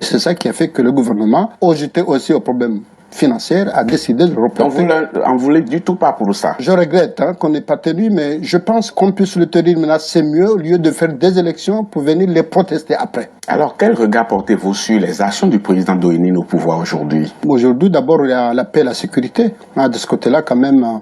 C'est ça qui a fait que le gouvernement, j'étais aussi au problème financier, a décidé de reporter. Donc vous n'en voulez du tout pas pour ça? Je regrette qu'on n'ait pas tenu, mais je pense qu'on puisse le tenir maintenant, c'est mieux, au lieu de faire des élections pour venir les protester après. Alors, quel regard portez-vous sur les actions du président Doyenine au pouvoir aujourd'hui? Aujourd'hui, d'abord, il y a la paix et la sécurité. De ce côté-là, quand même,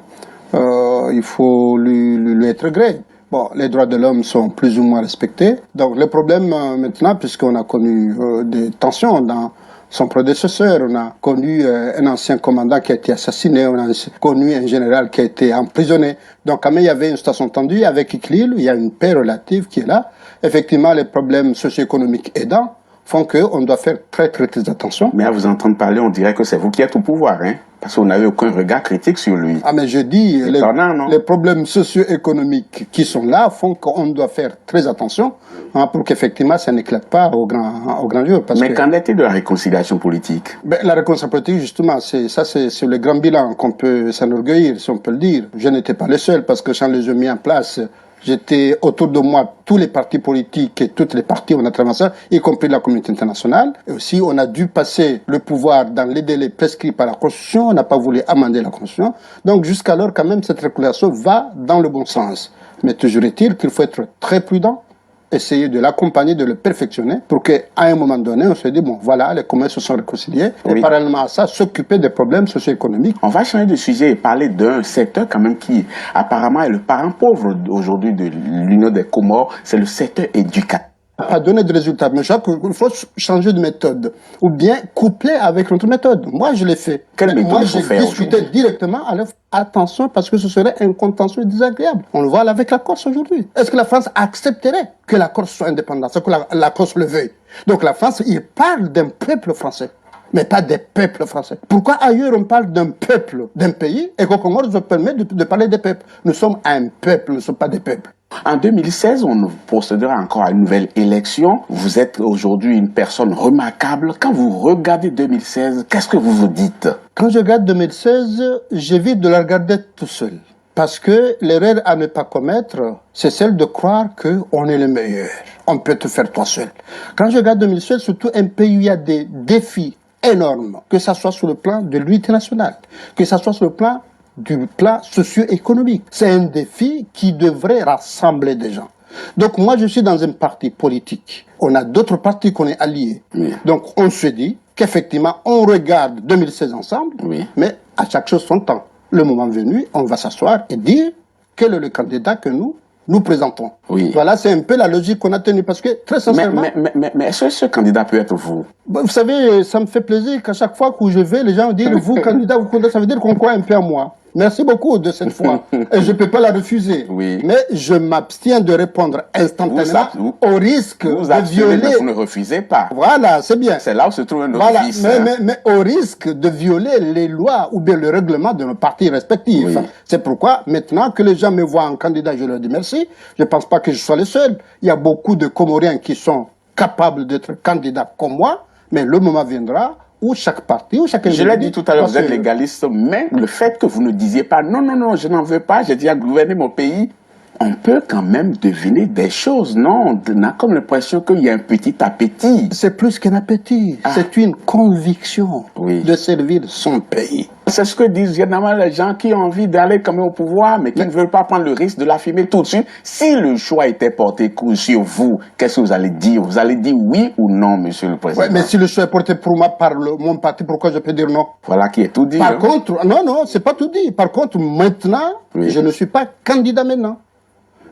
il faut lui être gré. Bon, les droits de l'homme sont plus ou moins respectés. Donc, le problème maintenant, puisqu'on a connu des tensions dans son prédécesseur, on a connu un ancien commandant qui a été assassiné, on a connu un général qui a été emprisonné. Donc, quand même, il y avait une situation tendue avec Iqlil, il y a une paix relative qui est là. Effectivement, les problèmes socio-économiques aidants font qu'on doit faire très attention. Mais à vous entendre parler, on dirait que c'est vous qui êtes au pouvoir, hein? Parce qu'on n'avait aucun regard critique sur lui. Mais je dis, les problèmes socio-économiques qui sont là font qu'on doit faire très attention pour qu'effectivement ça n'éclate pas au grand jour. Mais qu'en est-il de la réconciliation politique? La réconciliation politique, justement, c'est le grand bilan qu'on peut s'enorgueillir, si on peut le dire. Je n'étais pas le seul, parce que quand les ai mis en place, j'étais autour de moi, tous les partis politiques et toutes les partis, on a traversé, y compris la communauté internationale. Et aussi, on a dû passer le pouvoir dans les délais prescrits par la Constitution. On n'a pas voulu amender la Constitution. Donc, jusqu'alors, quand même, cette réconciliation va dans le bon sens. Mais toujours est-il qu'il faut être très prudent, essayer de l'accompagner, de le perfectionner, pour qu'à un moment donné, on se dise, bon, voilà, les communs se sont réconciliés, et parallèlement à ça, s'occuper des problèmes socio-économiques. On va changer de sujet et parler d'un secteur quand même qui, apparemment, est le parent pauvre aujourd'hui de l'Union des Comores, c'est le secteur éducatif. Pas donner de résultats, mais je crois qu'il faut changer de méthode, ou bien coupler avec notre méthode. Moi, je l'ai fait. Quelle méthode moi, j'ai discuté directement à l'œuvre. Attention, parce que ce serait un contentieux désagréable. On le voit avec la Corse aujourd'hui. Est-ce que la France accepterait que la Corse soit indépendante, que la Corse le veuille? Donc la France, il parle d'un peuple français, mais pas des peuples français. Pourquoi ailleurs on parle d'un peuple, d'un pays, et qu'au Comore, je permets de parler des peuples? Nous sommes un peuple, nous ne sommes pas des peuples. En 2016, on procédera encore à une nouvelle élection. Vous êtes aujourd'hui une personne remarquable. Quand vous regardez 2016, qu'est-ce que vous vous dites? Quand je regarde 2016, j'évite de la regarder tout seul. Parce que l'erreur à ne pas commettre, c'est celle de croire qu'on est le meilleur. On peut tout faire toi seul. Quand je regarde 2016, surtout un pays où il y a des défis énormes, que ça soit sur le plan de l'unité nationale, que ça soit sur le plan du plan socio-économique. C'est un défi qui devrait rassembler des gens. Donc moi, je suis dans un parti politique. On a d'autres partis qu'on est alliés. Oui. Donc on se dit qu'effectivement, on regarde 2016 ensemble, mais à chaque chose son temps. Le moment venu, on va s'asseoir et dire quel est le candidat que nous présentons. Oui. Voilà, c'est un peu la logique qu'on a tenue, parce que très sincèrement... Mais est-ce que ce candidat peut être vous? Vous savez, ça me fait plaisir qu'à chaque fois que je vais, les gens disent, vous candidat, ça veut dire qu'on croit un peu en moi. Merci beaucoup de cette fois. Et je ne peux pas la refuser. Oui. Mais je m'abstiens de répondre instantanément au risque de violer... Vous ne refusez pas. Voilà, c'est bien. C'est là où se trouve un autre vice. Mais au risque de violer les lois ou bien le règlement de nos partis respectifs. Oui. C'est pourquoi, maintenant que les gens me voient en candidat, je leur dis merci. Je ne pense pas que je sois le seul. Il y a beaucoup de Comoriens qui sont capables d'être candidats comme moi, mais le moment viendra où chaque parti, où chaque individu... Je l'ai dit tout à l'heure, vous êtes légaliste, mais le fait que vous ne disiez pas non, je n'en veux pas, j'ai dit à gouverner mon pays, on peut quand même deviner des choses, non? On a comme l'impression qu'il y a un petit appétit. C'est plus qu'un appétit, c'est une conviction de servir son pays. C'est ce que disent généralement les gens qui ont envie d'aller quand même au pouvoir, mais qui ne veulent pas prendre le risque de l'affimer tout de suite. Si le choix était porté sur vous, qu'est-ce que vous allez dire? Vous allez dire oui ou non, monsieur le président? Oui, mais si le choix est porté pour moi par mon parti, pourquoi je peux dire non? Voilà qui est tout dit. Par contre, non, c'est pas tout dit. Par contre, maintenant, je ne suis pas candidat maintenant.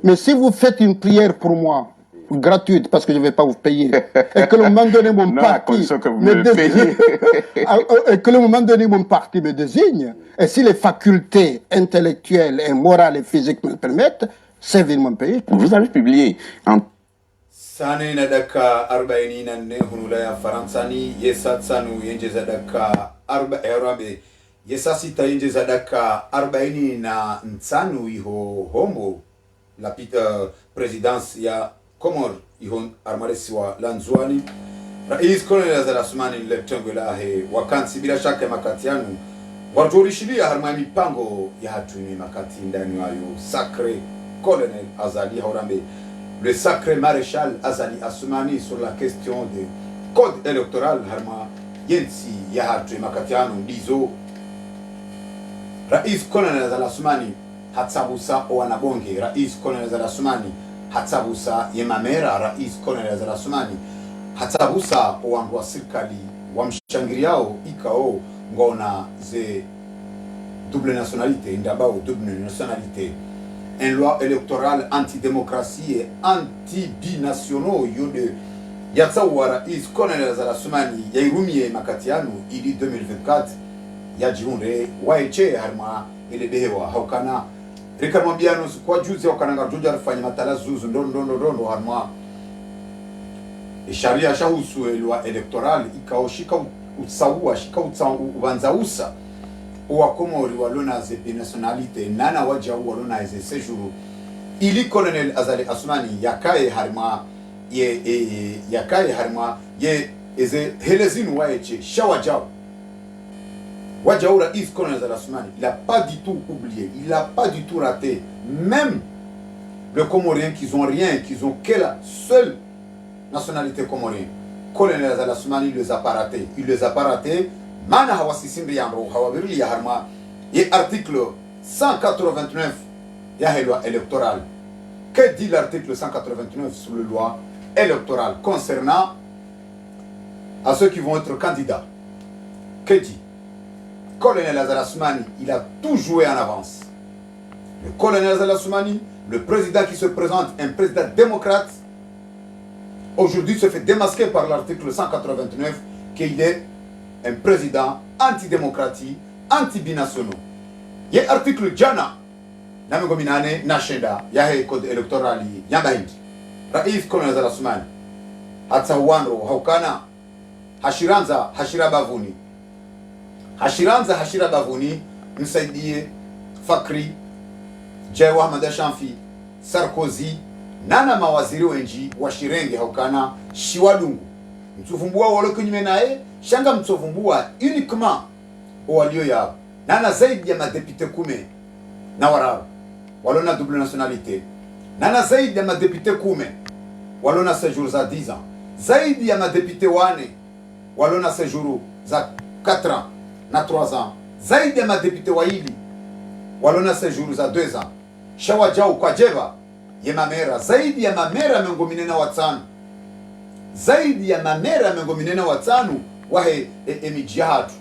Mais si vous faites une prière pour moi, gratuite, parce que je ne vais pas vous payer, et que le moment donné mon parti me désigne, et que le moment donné mon parti me désigne, et si les facultés intellectuelles et morales et physiques me le permettent, servir mon pays. Vous avez publié en Sani nadaka arbaini nanne hunulaya faransani yesat sanu yenje zadaka arabe yesasita yenje zadaka arbaini na nsanu iho homo la présidence ya Comore ihon armaresiwa lanzwani rais colonel Azarasmani leptengwela he wakansi bila shaka makati yanu warjorishilia harma mipango ya hatuni makati ndani wayo sacré colonel Azali Haurambe, le sacré maréchal Azali Assoumani sur la question de code électoral harma yensi ya hatu makatiano ndizo Rais Colonel Zalasumani hatsabusa wanabonge Rais Colonel Zalasumani hatsabusa yemamera Rais Colonel Zalasumani hatsabusa wangu wa serikali wamshangiriao ikao ngona ze double nationalité ndabao double nationalité une loi électorale anti-démocratie et anti-binationaux yode yatsawa Rais Colonel Zalasumani yairumie makatiano ili 2024 ya jiunde waeche harma ile behewa haukana rika mwambiano kwa juzi haukana ngajuja rifanya matala zuzu ndondo harma sharia shahusu loi électorale ikaoshika utsaua shika ubanzausa wa komori walona ze nationalité nana waja walona ze séjour ili colonel Azali Asumani yakae harma yakae harma ye eze helezinu waeche shawajao Wadjaou Rais Colonel Zalasumani, il n'a pas du tout oublié, il n'a pas du tout raté. Même les Comoriens qui n'ont rien, qui n'ont que la seule nationalité comorienne. Colonel Zalasumani, il les a pas ratés. Il les a pas ratés. Mana hawasi simbi yamro, hawabirli ya harma. Et article 189, il y a une loi électorale. Que dit l'article 189 sur la loi électorale concernant à ceux qui vont être candidats? Que dit? Colonel Zalasumani, il a tout joué en avance. Le colonel Zalasumani, le président qui se présente, un président démocrate, aujourd'hui se fait démasquer par l'article 189 qu'il est un président antidémocratique, anti-binational. Il y a l'article Djana, Namegominane, Nashenda, il y a le code électoral, Yambahindi, Raif Colonel Zalasumani, Hatsawanro, Haukana, Hashiranza, Hashirabavuni. Hashira Bavuni, Msaidie, Fakri, Jewa Hamada Shamfi, Sarkozy, nana mawaziri wenji washirenge haukana shiwadungu. Mtufumbua wale kunyime nae, shanga mtufumbua uniquement walio ya nana zaidi ya madepite kume na wararo. Walona double nationalité. Nana zaidi ya madepite kume walona séjour za 10 ans. Zaidi ya madepite wane walona séjour za 4 ans. Na 3 ans. Zaidi ya madepite waili walona séjour za 2 ans. Shawa jau kwa jeva ye mamera. Zaidi ya mamera mengominena watanu. Zaidi ya mamera mengominena watanu wahe emijihatu.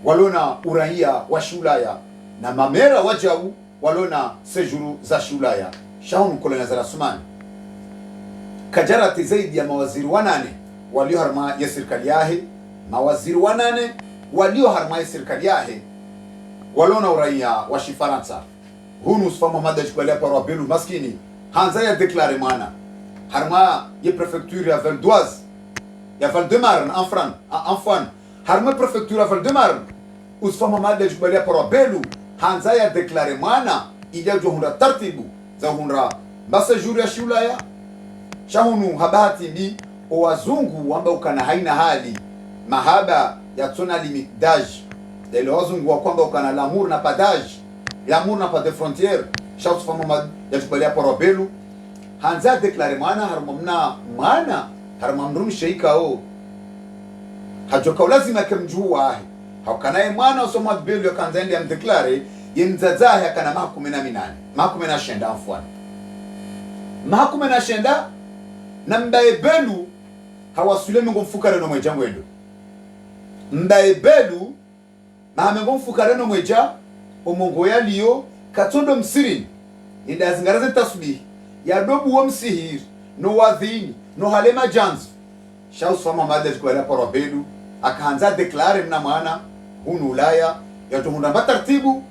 Walona uraia wa shulaya. Na mamera wajau walona séjour za shulaya. Shahunu Colonel Zalasumani. Kajarati zaidi ya mawaziri wanane walio harma ya serikali yahe. Mawaziri wanane walio harma serikali yahe walona uraia wa Shifaransa. Hunu sfama madajikualia parwa belu maskini hanza ya deklare mana harma ye préfecture ya Val d'Oise ya Val de Marne en France harma préfecture ya Val de Marne usfama madajikualia parwa belu hanza ya deklare mana ija johunda tartibu za hunra basa juri ya shulaya shahunu habati bi o wazungu wamba ukana haina hali mahaba ya tsona limite d'âge de l'ozungu wa kwamba ukana l'amour n'a pas d'âge, l'amour n'a pas de frontières. Chaque fois mama ya tupalia por belu hanza déclarer mana harmamna mana harmamrum sheika o hajoka lazima kemjua hakana mwana usoma belu kanza ndi am déclarer yemzazaha kana mahakumi na minane mahakumi na shenda afwan mahakumi na shenda nambaye belu hawasule ngo mfukare no mwejango endo mbaye belu mahamengo mfukare no mweja omongo ya liyo katondo msirini idazingaraze tasbih ya dobu wa msihir no wadhini no halema janz shaus fama madaj kwa la para belu akaanza declare mna maana hunu ulaya ya tumunda matartibu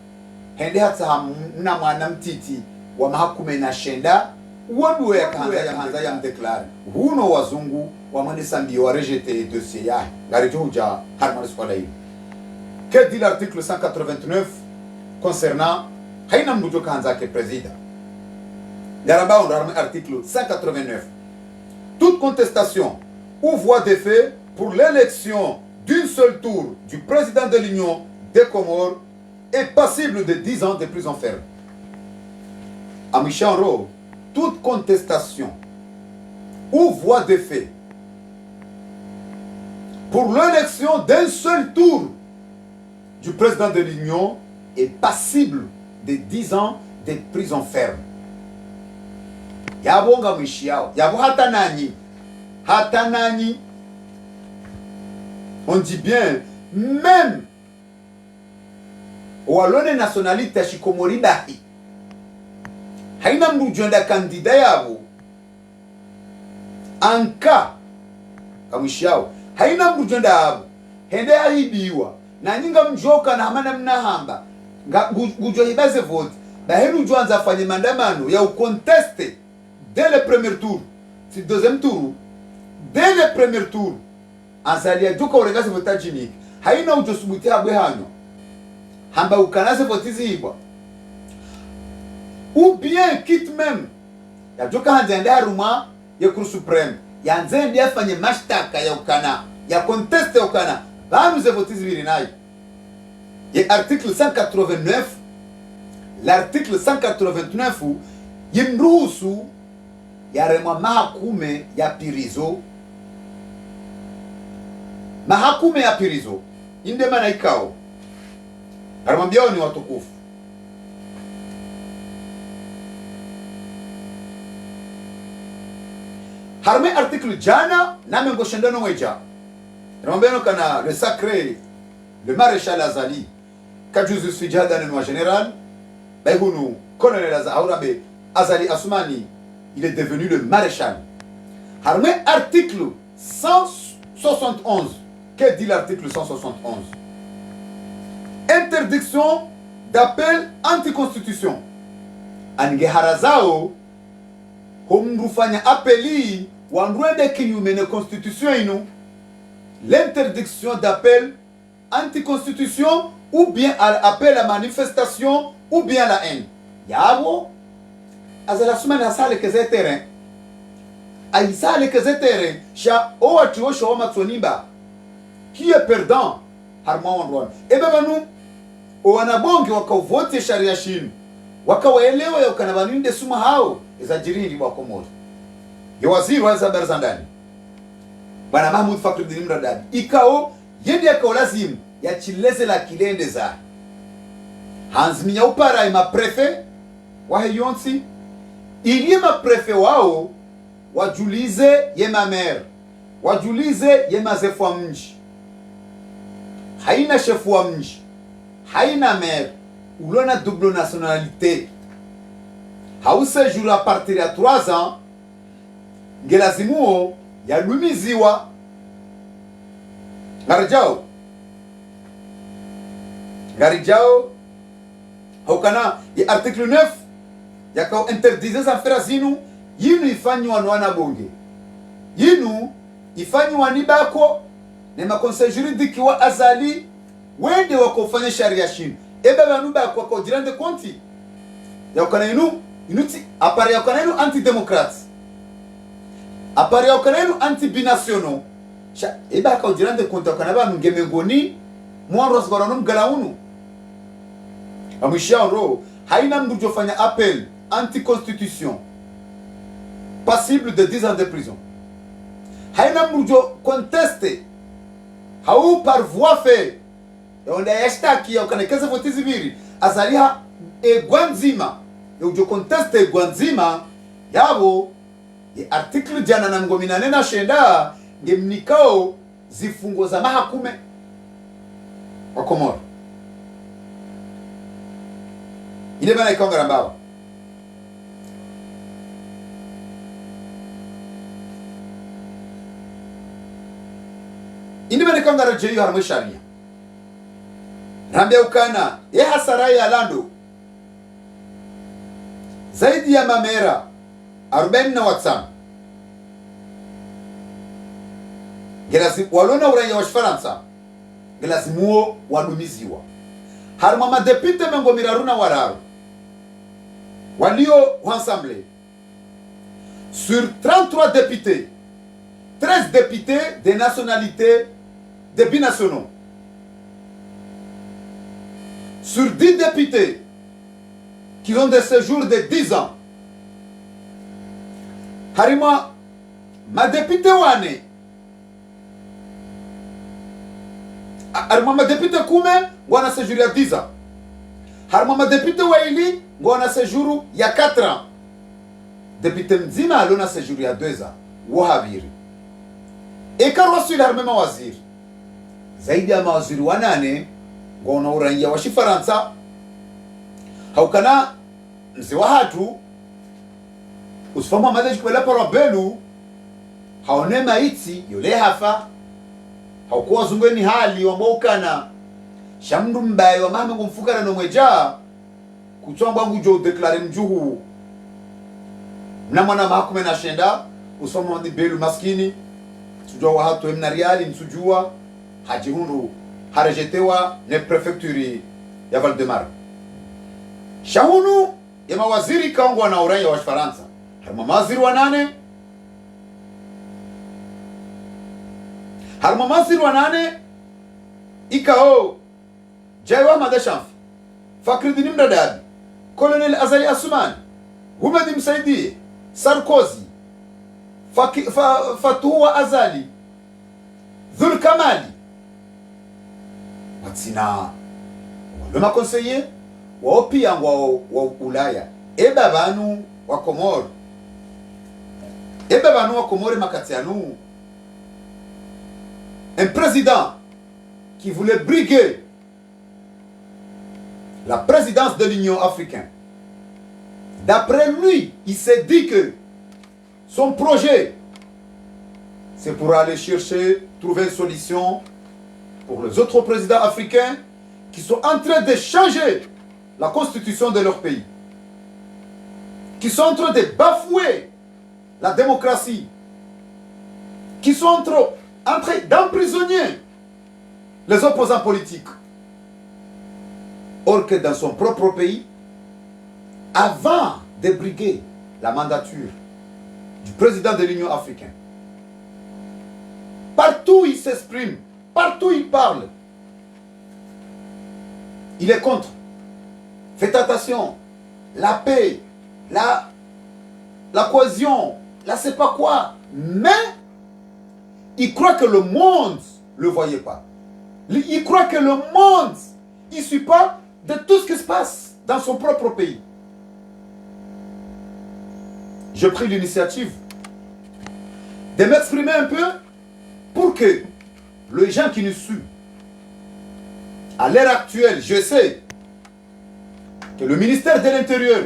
hende hata mna maana mtiti wa mahakume na shenda wadu ya kaanza ya mdeclare huno wazungu wa manisa mbio wa rejete dossier ya ngarijuja harmaris kwa lai. Que dit l'article 189 concernant haina mbujo kanza ke président yaraba on article 189 toute contestation ou voie de fait pour l'élection d'une seule tour du président de l'Union des Comores est passible de 10 ans de prison ferme. Amichanro, toute contestation ou voie de fait pour l'élection d'un seul tour du président de l'Union est passible de 10 ans de prison ferme. Yabonga mwishiao. Yabo hata nani. Hata nani. On dit bien, même walone nationalité shikomori dahi. Haina mrujuenda kandida yabo. Anka. Kamwishiao. Haina mrujuenda yabo. Hende ahibiwa. Na nyinga mjoka na hamana mnahamba. Gujwa hibaze vote. Na henu juanza fanye mandamano ya ukonteste. Dès le premier tour, c'est le deuxième tour. Dès le premier tour, Azalia Duka Oregase Votajinik, Haina Ujosubuti Abehano, Hamba Ukanase Votiziba. Ou bien, quitte même, ya Duka Hanzenda Ruma, ya Cour suprême, ya Nzendia Fanye Mashtaka ya Ukana, ya conteste Ukana, Banu ze Votizibirinai. Et article 189, l'article 189 où Yimrusu yaremwa mahakume ya pirizo. Mahakume ya pirizo inde maana ikao aramwambia ni watukufu. Harme article jana name ngoshendano mweja aramwambia kana le sacré le maréchal Azali kajuzu sujada en général bayhunu colonel Azali Assoumani. Il est devenu le maréchal. Harmé article 171. Que dit l'article 171? Interdiction d'appel anticonstitution. Ange harazao homrufanya appeli wandwende kinyume na constitution inu. L'interdiction d'appel anticonstitution ou bien appel à manifestation ou bien la haine. Yabo Azali Assoumani asale keze terrain. Aisale keze terrain. Sha owati osho oma tsonimba. Qui est perdant? Harma wanrwan. Ebe banu owanabonge wakavote sharia shinu. Wakawaelewa ya ukanabaninde suma hao. Eza jiriri wakomoja. Ya waziri wa Zabar Zandani. Bana Mahmoud Fakhruddin Mradadi. Ikao yende ya kaolazimu ya chileze la kilende za. Hanzminya upara ima prefe. Wahe yonsi. Ili ma prefe wao wajulize ye ma mère, wajulize ye ma zefu wa mji. Haina chefu wa mji, haina mère, ulona double nationalité. Hause jour à partir de 3 ans, ngelazimuo ya lumiziwa. Garijao, hokana ya article 9 yakao interdise za fera zinu yinu ifanywa nwana bonge yinu ifanywa nibako ne ma conseil juridique wa Azali wende wakofanya sharia shinu ebe banu bako ko jirande konti yakana inuti apare yakana inu anti démocrate apare yakana inu anti binationaux sha ebe ko jirande konti yakana banu ngemengoni mwanros goronum galaunu amisharo haina mdujo fanya appel anti-constitution passible de 10 ans de prison. Haina mrujo conteste hau par voie fait et on a yashtaki ya ukanekeza votizi viri Azalia e Gwanzima e ujo conteste e Gwanzima yabo e article jana na ngomina na shenda ngemnikao zifungo za mahakume wa Komoro ile bana ikonga rambawa. Ini bane kanga rajeyo harmo sharia. Rambe ukana ye hasarai ya lando. Zaidi ya mamera 40 na WhatsApp. Gelasi walona uraya wa Faransa. Gelasi muo walumiziwa. Harma madepite mengo miraruna wararu. Walio ensemble. Sur 33 députés, 13 députés de nationalités de binationaux. Sur 10 députés qui ont des séjours de 10 ans. Harima, ma députée wane harma madepite kume ngwana séjour ya 10 ans harma madepite waili ngwana séjour ya 4 ans depute mzima alona séjour ya 2 ans wahabiri ekarwasili harma mawaziri zaidi ya mawaziri wanane ngona uraia wa Shifaransa haukana mzee wa hatu usifamu amadeji kwela para belu haone maiti yole hafa haukuwa zungweni hali wambaukana shamndu mbaye wa mame ngumfukana nomweja kutswamba ngujo deklare mjuhu mna mwana mahakume na shenda usifamu wandi belu maskini sujua wa hatu emna riali msujua hajihundu harejetewa ne prefecture ya Valdemar shahunu ya mawaziri kaongwa na uraia wa Faransa harma mawaziri wanane harma mawaziri wanane ikao Jaiwa Madashamfi Fakhreddin Mdadabi Colonel Azali Assoumani Houmed Msaidie Sarkozy Fatuwa Azali Dhul Kamali watsina wale conseiller wopia wa Ulaya eba banu wa Komoro makatianu un président qui voulait briguer la présidence de l'Union africaine. D'après lui, il s'est dit que son projet c'est pour aller chercher, trouver une solution pour les autres présidents africains qui sont en train de changer la constitution de leur pays, qui sont en train de bafouer la démocratie, qui sont en train d'emprisonner les opposants politiques. Or que dans son propre pays, avant de briguer la mandature du président de l'Union africaine, partout il s'exprime, partout il parle, il est contre. Faites attention, la paix, la cohésion, la c'est pas quoi. Mais il croit que le monde ne le voyait pas. Il croit que le monde ne suit pas de tout ce qui se passe dans son propre pays. J'ai pris l'initiative de m'exprimer un peu pour que les gens qui nous suivent, à l'heure actuelle, je sais que le ministère de l'Intérieur,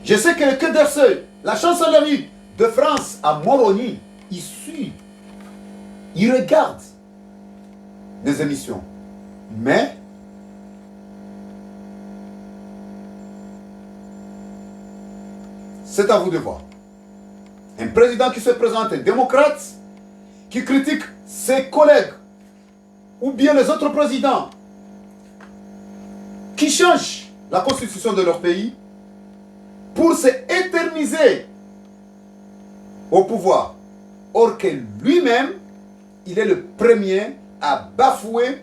je sais que le Quai d'Orsay, la chancellerie de France à Moroni, ils suivent, ils regardent des émissions. Mais c'est à vous de voir. Un président qui se présente un démocrate, qui critique ses collègues, ou bien les autres présidents, qui changent la constitution de leur pays pour se éterniser au pouvoir. Or que lui-même, il est le premier à bafouer,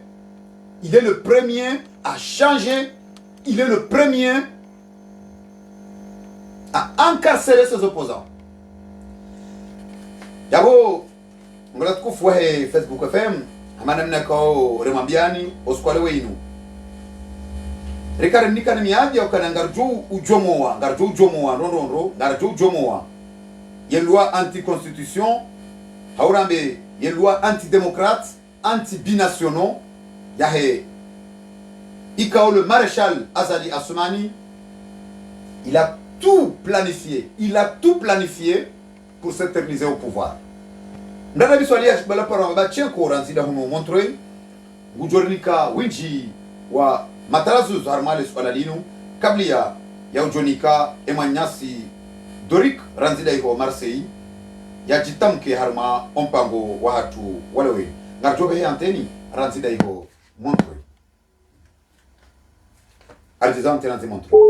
il est le premier à changer, il est le premier à incarcérer ses opposants. Yabo, ngolatuku fwahe Facebook FM, amana mnako remambiani, oskwale weinu. Rikare nikane miadi ya ukana ngarju ujomoa, ngarju ujomoa. Y'a loi anti-constitution, haurambe, y'a loi anti-démocrate, anti-binationaux, yahe, ikao le maréchal Azali Assoumani, il a tout planifié pour s'éterniser au pouvoir. Ndana biswali ya shibala para mbache ko ranzida huno montreuil, gujornika winji wa matarazu harmale swala linu, kablia ya ujonika emanyasi Dorik ranzida iko Marseille, ya jitamke harma ompango wa hatu walewe. Ngarjobe he anteni ranzida iko Montreuil. Artisan tenanti Montreuil.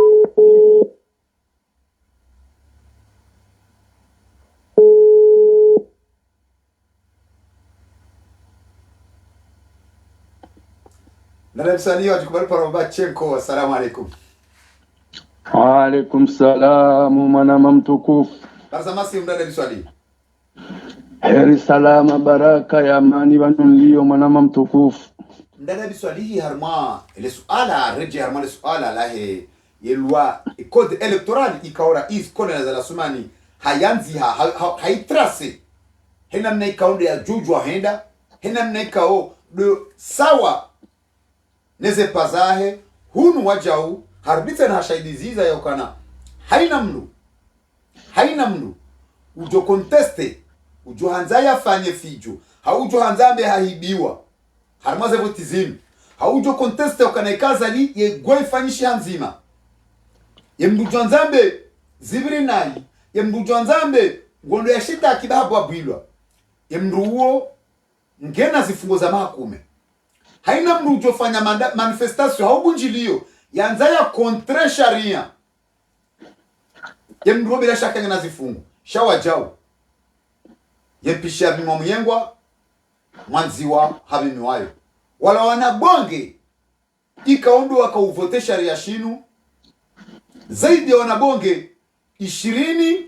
Nalem sani wa jukubali paroba chenko, assalamu alaikum. Waalaikum salamu mwanama mtukufu. Barzamasi mdada biswali. Heri salama baraka ya amani wanulio mwanama mtukufu. Ndana biswalihi harma le suala reji harma le suala lahe yelwa code electoral ikaora is kone na zala sumani hayanzi haitrase hena mna ikaonde ya jujwa henda hena mna ikao do sawa neze pazahe hunu wajau harbita na shaidiziza ya ukana haina mnu ujo conteste ujo hanzaya fanye fijo haujo hanzambe hahibiwa harmaze votizini haujo conteste ukanaikaza li ye gwe fanyishi hanzima ye mdujo nzambe zibiri nai ye mdujo nzambe ngondo ya shita akidabu abwilwa ye mduuo ngena zifungo za mahakume haina mdujo fanya manifestation haubunjilio yanzaya kontre sharia ye mduo bila shaka ngena zifungo shawa jau ye pisha bimo muyengwa mwanziwa habimi wayo wala wanabonge ikaondo wakauvote sharia shinu zaidi ya wanabonge 20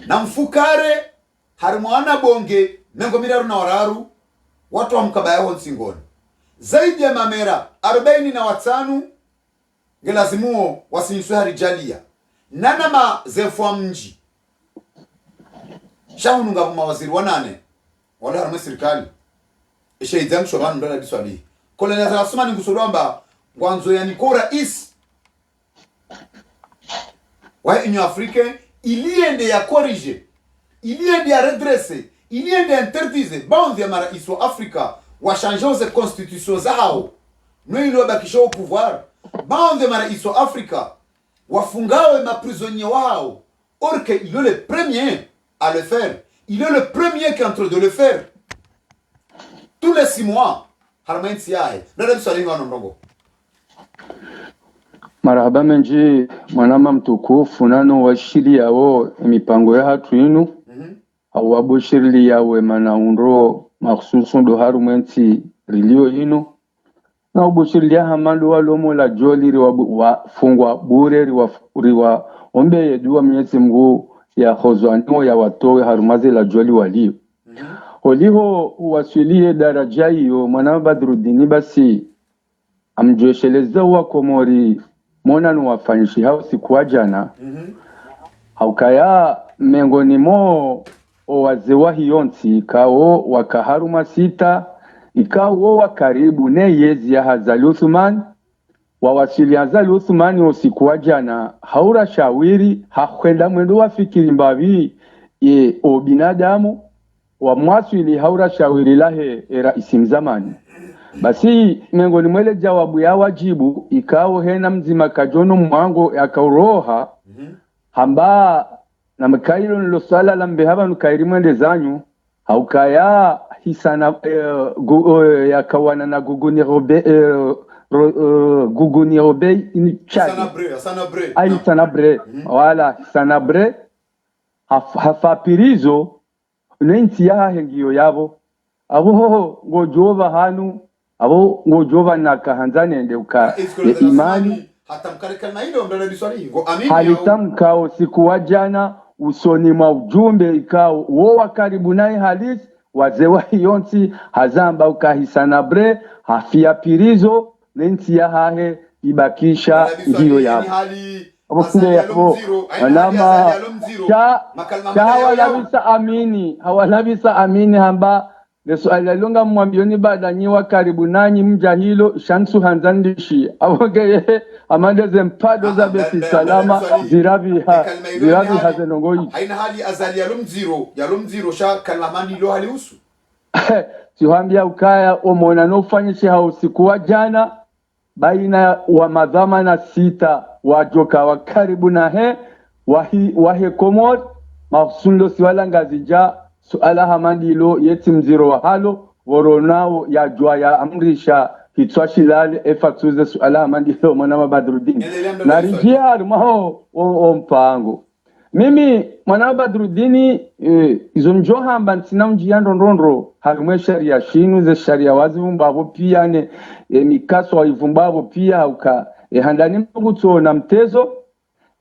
na mfukare harimo wanabonge mengo miraru na wararu watu wa mkabaya ho nsingoni zaidi ya mamera 45 ngelazimuo wasinyiswe harijalia nana mazefwa mji shahununga mawaziri wanane wala harimo serikali ishaidzang shobanu ndala biswali kolena za sumani ngusolomba ngwanzo ya nikora is wa Union africaine iliende ya corriger iliende ya redresser iliende ya interdire bande ya mara iso Afrika wa changer ze constitution zao no ilo bakisha au pouvoir bande ya mara iso Afrika wafungawe maprisonniers wao or que il est le premier à le faire il est le premier qui est en train de le faire tous les 6 mois harmain siae ndio biswali ngano ndongo. Marhaba menji mwanama mtukufu nano washiri yao mipango ya hatu inu au waboshiri yawe manaundo makhususu ndo harumenti rilio inu na uboshiri ya hamando walomo la joli wafungwa bure riwa ombe yedua mnyezi mgu ya khozwaniwa ya watowe harumazi la joli walio holiho wasilie daraja hiyo mwanama Badruddin basi amjesheleza wa Komori mona nuwafanyishi hao sikuwa jana haukaya mengoni mo owazewa hiyonti kao wakaharuma sita ikawo wakaribu ne yezi ya Hazali Uthman wawasili Hazali Uthman osikuwa jana haura shawiri hakwenda mwendo wafikiri mbavi ye obinadamu wa mwasili haura shawiri lahe era isimzamani basi mengoni mwele jawabu ya wajibu ikao hena mzima kajono mwango yakauroha hamba na mkailo nilo sala lambe haba nukairi mwende zanyu haukaya hisana yakawana na guguni robe ini chagi sanabre wala sanabre hafapirizo nenti ya hengiyo yabo abo ngojova hanu abo ngojova nakahanzane ndeuka imani hatamkarika na hilo mbele biswali ngo amini halitamkao siku wajana usoni mwa ujumbe ikao wowa karibu naye halisi wazewa hiyonti hazamba ukahisana bre hafia pirizo nenti ya hahe ibakisha ndiyo yabo abo kunde yabo wanama hawalabisa amini hamba leso alalunga mwambioni bada nyiwa karibu nanyi mja hilo shansu hanzandishi awogeye amande zempado za beti salama ziravi hazenongoyi haina hali azali yalomziro sha kalamani lo hali usu siwambia ukaya omona nofanyishi hausikuwa jana baina wa madhamana 6 wajoka wa karibu na he wahe komod mahsundo siwala ngazija suala hamandilo yeti mziro wa halo woronao ya jua ya amrisha hitwa shilale efatuze suala hamandilo mwana Badruddin na rijia harumaho mpango mimi mwana Badruddin izonjo hamba ntina mjia ndondondro harumwe sharia shinu ze sharia wazi vumbabo pia ne mikaso wa ivumbabo pia uka handani mtungu tuona mtezo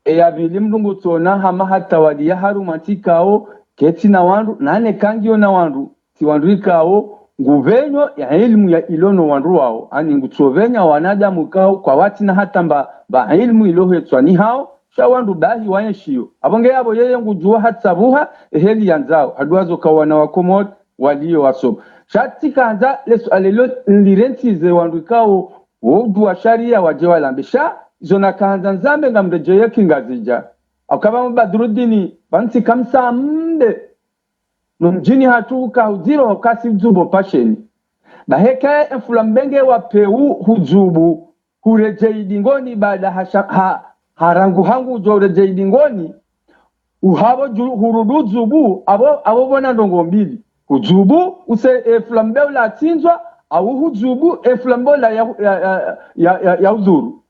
ya vili mtungu tuona hama hata wali ya harumatikao keti na wandu nane kangio na wandu ti wandu ikao nguvenyo ya ilmu ya ilono wandu wao ani ngutsovenya wanadamu kao kwa wati na hata ba ilmu iloho etswani hao sha wandu bahi waenshio abonge yabo yeye ngujua hatsabuha heli yanzao hadwazo kawana wakomot walio wasoba shati kanza leso alelo lirentize wandu kao wodu wa sharia wajewa lambisha zona kanza nzambe ngamreje kingazija akaba Badruddin banti kamsa mbe mjini hatuka uziro kasi zubo pasheni baheke enfulambenge wa peu huzubu hureje idingoni baada harangu hangu joreje idingoni uhabo hurudu zubu abo bona ndongo mbili huzubu use flambe la tinzwa au huzubu flambe la ya uzuru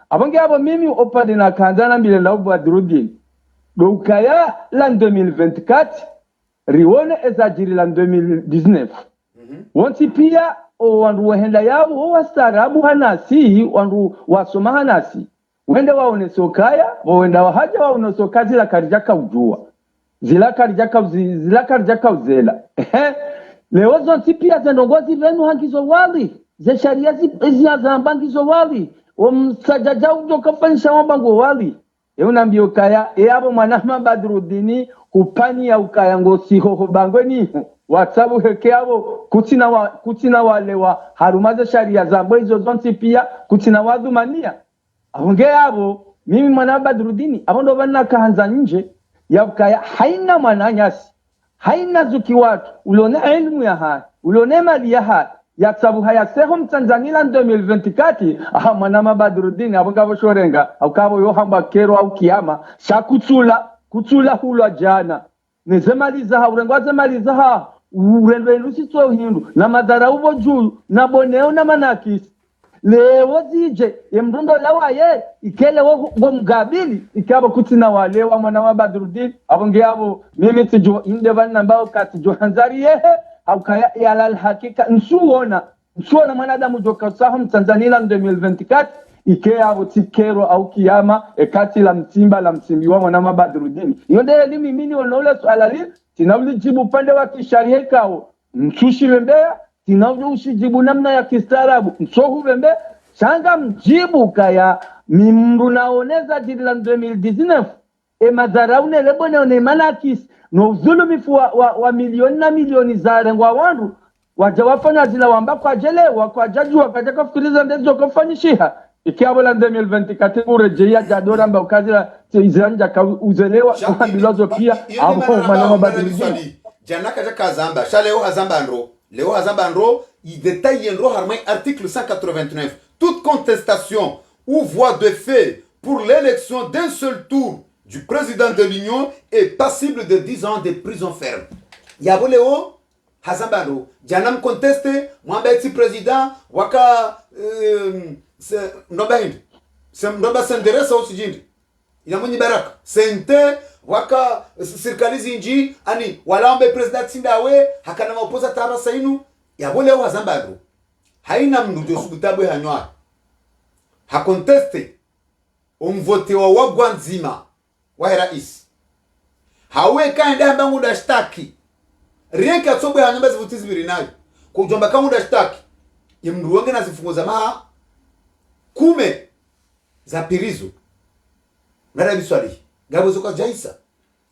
abonge abo mimi opade na kanzana mbile na Badruddin dokaya la 2024 rione ezajiri la 2019 wanti pia wandu wahenda yao wastarabu hanasi wandu wasoma hanasi wenda waone sokaya wenda wahaja waone sokazi la karijaka ujua zila karijaka uzela leo zonti pia zenongozi venu hangizo wali ze sharia zambanghizo wali omsajaja ujokafanisha wabango wali eunambia ukaya abo mwanama Badruddin kupani ya ukaya ngosi hoho bangweni whatsapp hekeabo kutina wale wa harumaza sharia zambo hizo zonti pia kutina wadhumania ahonge abo mimi mwanama Badruddin abondo bana kaanza nje ya ukaya haina mwananyasi haina zuki watu ulone elimu ya hai ulone mali ya hai ya sababu haya seho Mtanzania 2024 aha mwanama Badruddin abonga shorenga akabo yo hamba kero au kiama shakutsula hulwa jana nezemaliza ha urengwaze maliza ha urendwe lusitso hindu na madara ubo juu na boneo na manakisi lewo zije yemrundo lawaye ikele wo mgabili ikabo kutina wale wa mwanama Badruddin abonge abo mimi tijo inde bana mbao kati johanzari yehe au kaya ya hakika nsuona mwanadamu joka saho Mtanzania 2024 ikea abo tikero au kiama ekati la msimbi wa mwanama Badruddin yonde elimu mimi wanaula swala li tinauli jibu upande wa kisharia kao mchushi wembea tinauli ushijibu namna ya kistaarabu msohu wembe shanga mjibu kaya mimru naoneza jiri la 2019 madharaune lebone one manakis no zulumifu wa milioni na milioni za rengwa wandu wajawafanya zila wamba kwa jelewa kwa jaju wakaja kufikiriza ndezo kufanyishiha ikiabo la 2024 urejea jadora mba ukazila izanja ka uzelewa kwa bilozo pia abo manama Badruddin jana kaja kazamba shaleo hazamba nro il détaille nro harmai article 189 toute contestation ou voie de fait pour l'élection d'un seul tour du président de l'Union est passible de 10 ans de prison ferme. Yaboleo Hazambaro, Janam contesté, Mwambeti président, Waka Nobahind, Noba Senderesa Osijindi, Yamuni Barak, Sente, Waka Sirkalizi Inji, Ani, Walambe président Sindawe, Hakanama opposa Tara Sainu, Yaboleo Hazambaro, Haina Mnujo Subutabwe Hanwa, ha contesté, vote wa Wagwanzima. Wa rais hawe kaenda mbangu dashtaki rien que atsobe hanyamba zivutizi birinayo kujomba kama dashtaki yimruwange na zifungo za maha kume za pirizo ngara biswali ngabo zoka jaisa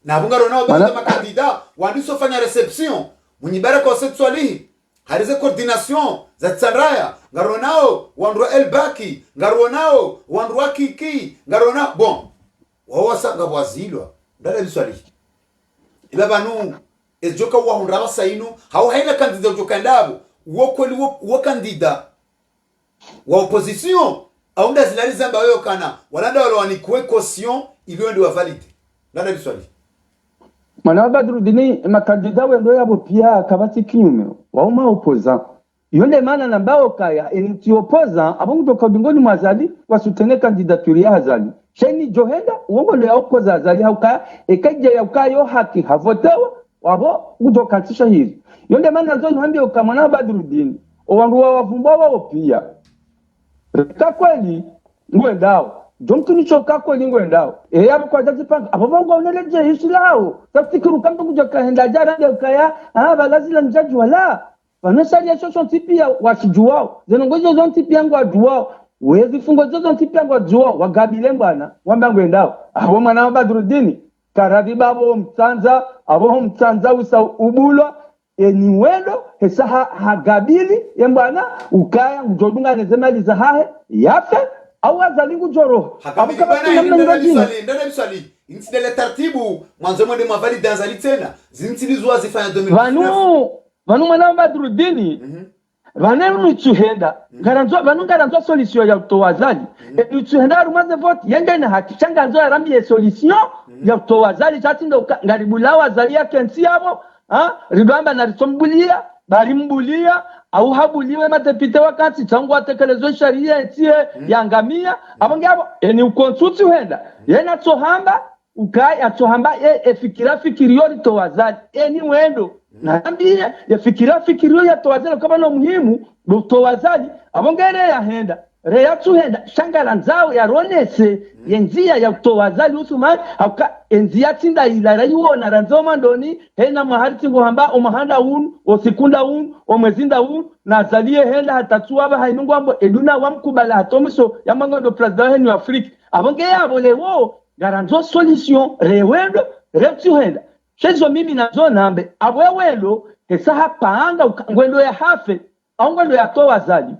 na bunga ronao baba makandida wandiso fanya reception munyibara kwa sexuali harize coordination za tsaraya ngaronao wandro elbaki ngaronao wandro kiki ngaronao bon wawasanga wazilwa ndale biswali ila banu ejoka wa hundraba sainu hao haina kandida ujoka ndabo wokweli wo kandida wa opposition au nda zilali zamba wewe kana walanda wale wanikwe caution ibyo ndio valide ndale biswali mwanama Badruddin makandida wendo yabo pia kabati kinyume wauma opposa yonde mana nambao kaya enti opposa abongo toka bingoni mwazali wasutene kandidature ya hazali sheni johenda uongo le opposa hazali hauka ekaje yaukayo haki havotewa wabo kutokatisha hizi yonde mana zo niambia ukamwana Badruddin owandu wa wavumba wao pia rika kweli ngwendao jonki ni choka ko lingwendao abo kwa jazipanga abo bongo oneleje isilao tafikiru kama kujoka henda jara ndio kaya balazila njaji wala wanasalia shosho tipia wasijuao zenongozo zon tipia ngwa duao wezi fungo zozo tipia ngwa duao wagabile bwana wamba ngwendao abo mwana wa Badruddin karadhi babo mtsanza usa ubulwa ni wendo hesa hagabili yembwana ukaya njodunga nezemali za hahe yafe au azalingu joro hakabili bana ndana misali insidele taratibu mwanzo mwende mwavali danzali tena zintilizwa zifanya 2019 vanu mwana wa Badruddin vanemu nituhenda garanzwa solution ya utowazali nituhenda rumaze vote yenge na hakishanga nzo arambi solution ya utowazali chatindo ngaribula wazali ya kensi yabo ribamba na risombulia barimbulia au habuliwe matepite wakati tangu atekelezo sharia etie yangamia abonge abo ni ukonsuti henda yena tohamba ukai atohamba fikirio litowazali ni wendo naambia fikirio ya towazali kama no muhimu utowazali abongere ya henda reya tuhenda shangala nzao ya ronese yenzia ya utowazali usumani hauka enzia tinda ilara yuona ranzoma ndoni hena mahariti ngohamba omahanda unu osikunda unu omwezinda unu nazalie henda hatatuaba hainungu ambo eduna wamkubala hatomiso ya mangondo president henu Afrika abonge yabo lewo garanzo solution rewendo reptuhenda shezo mimi nazo nambe abwewelo hesaha paanga ngwendo ya hafe au ngwendo ya towazali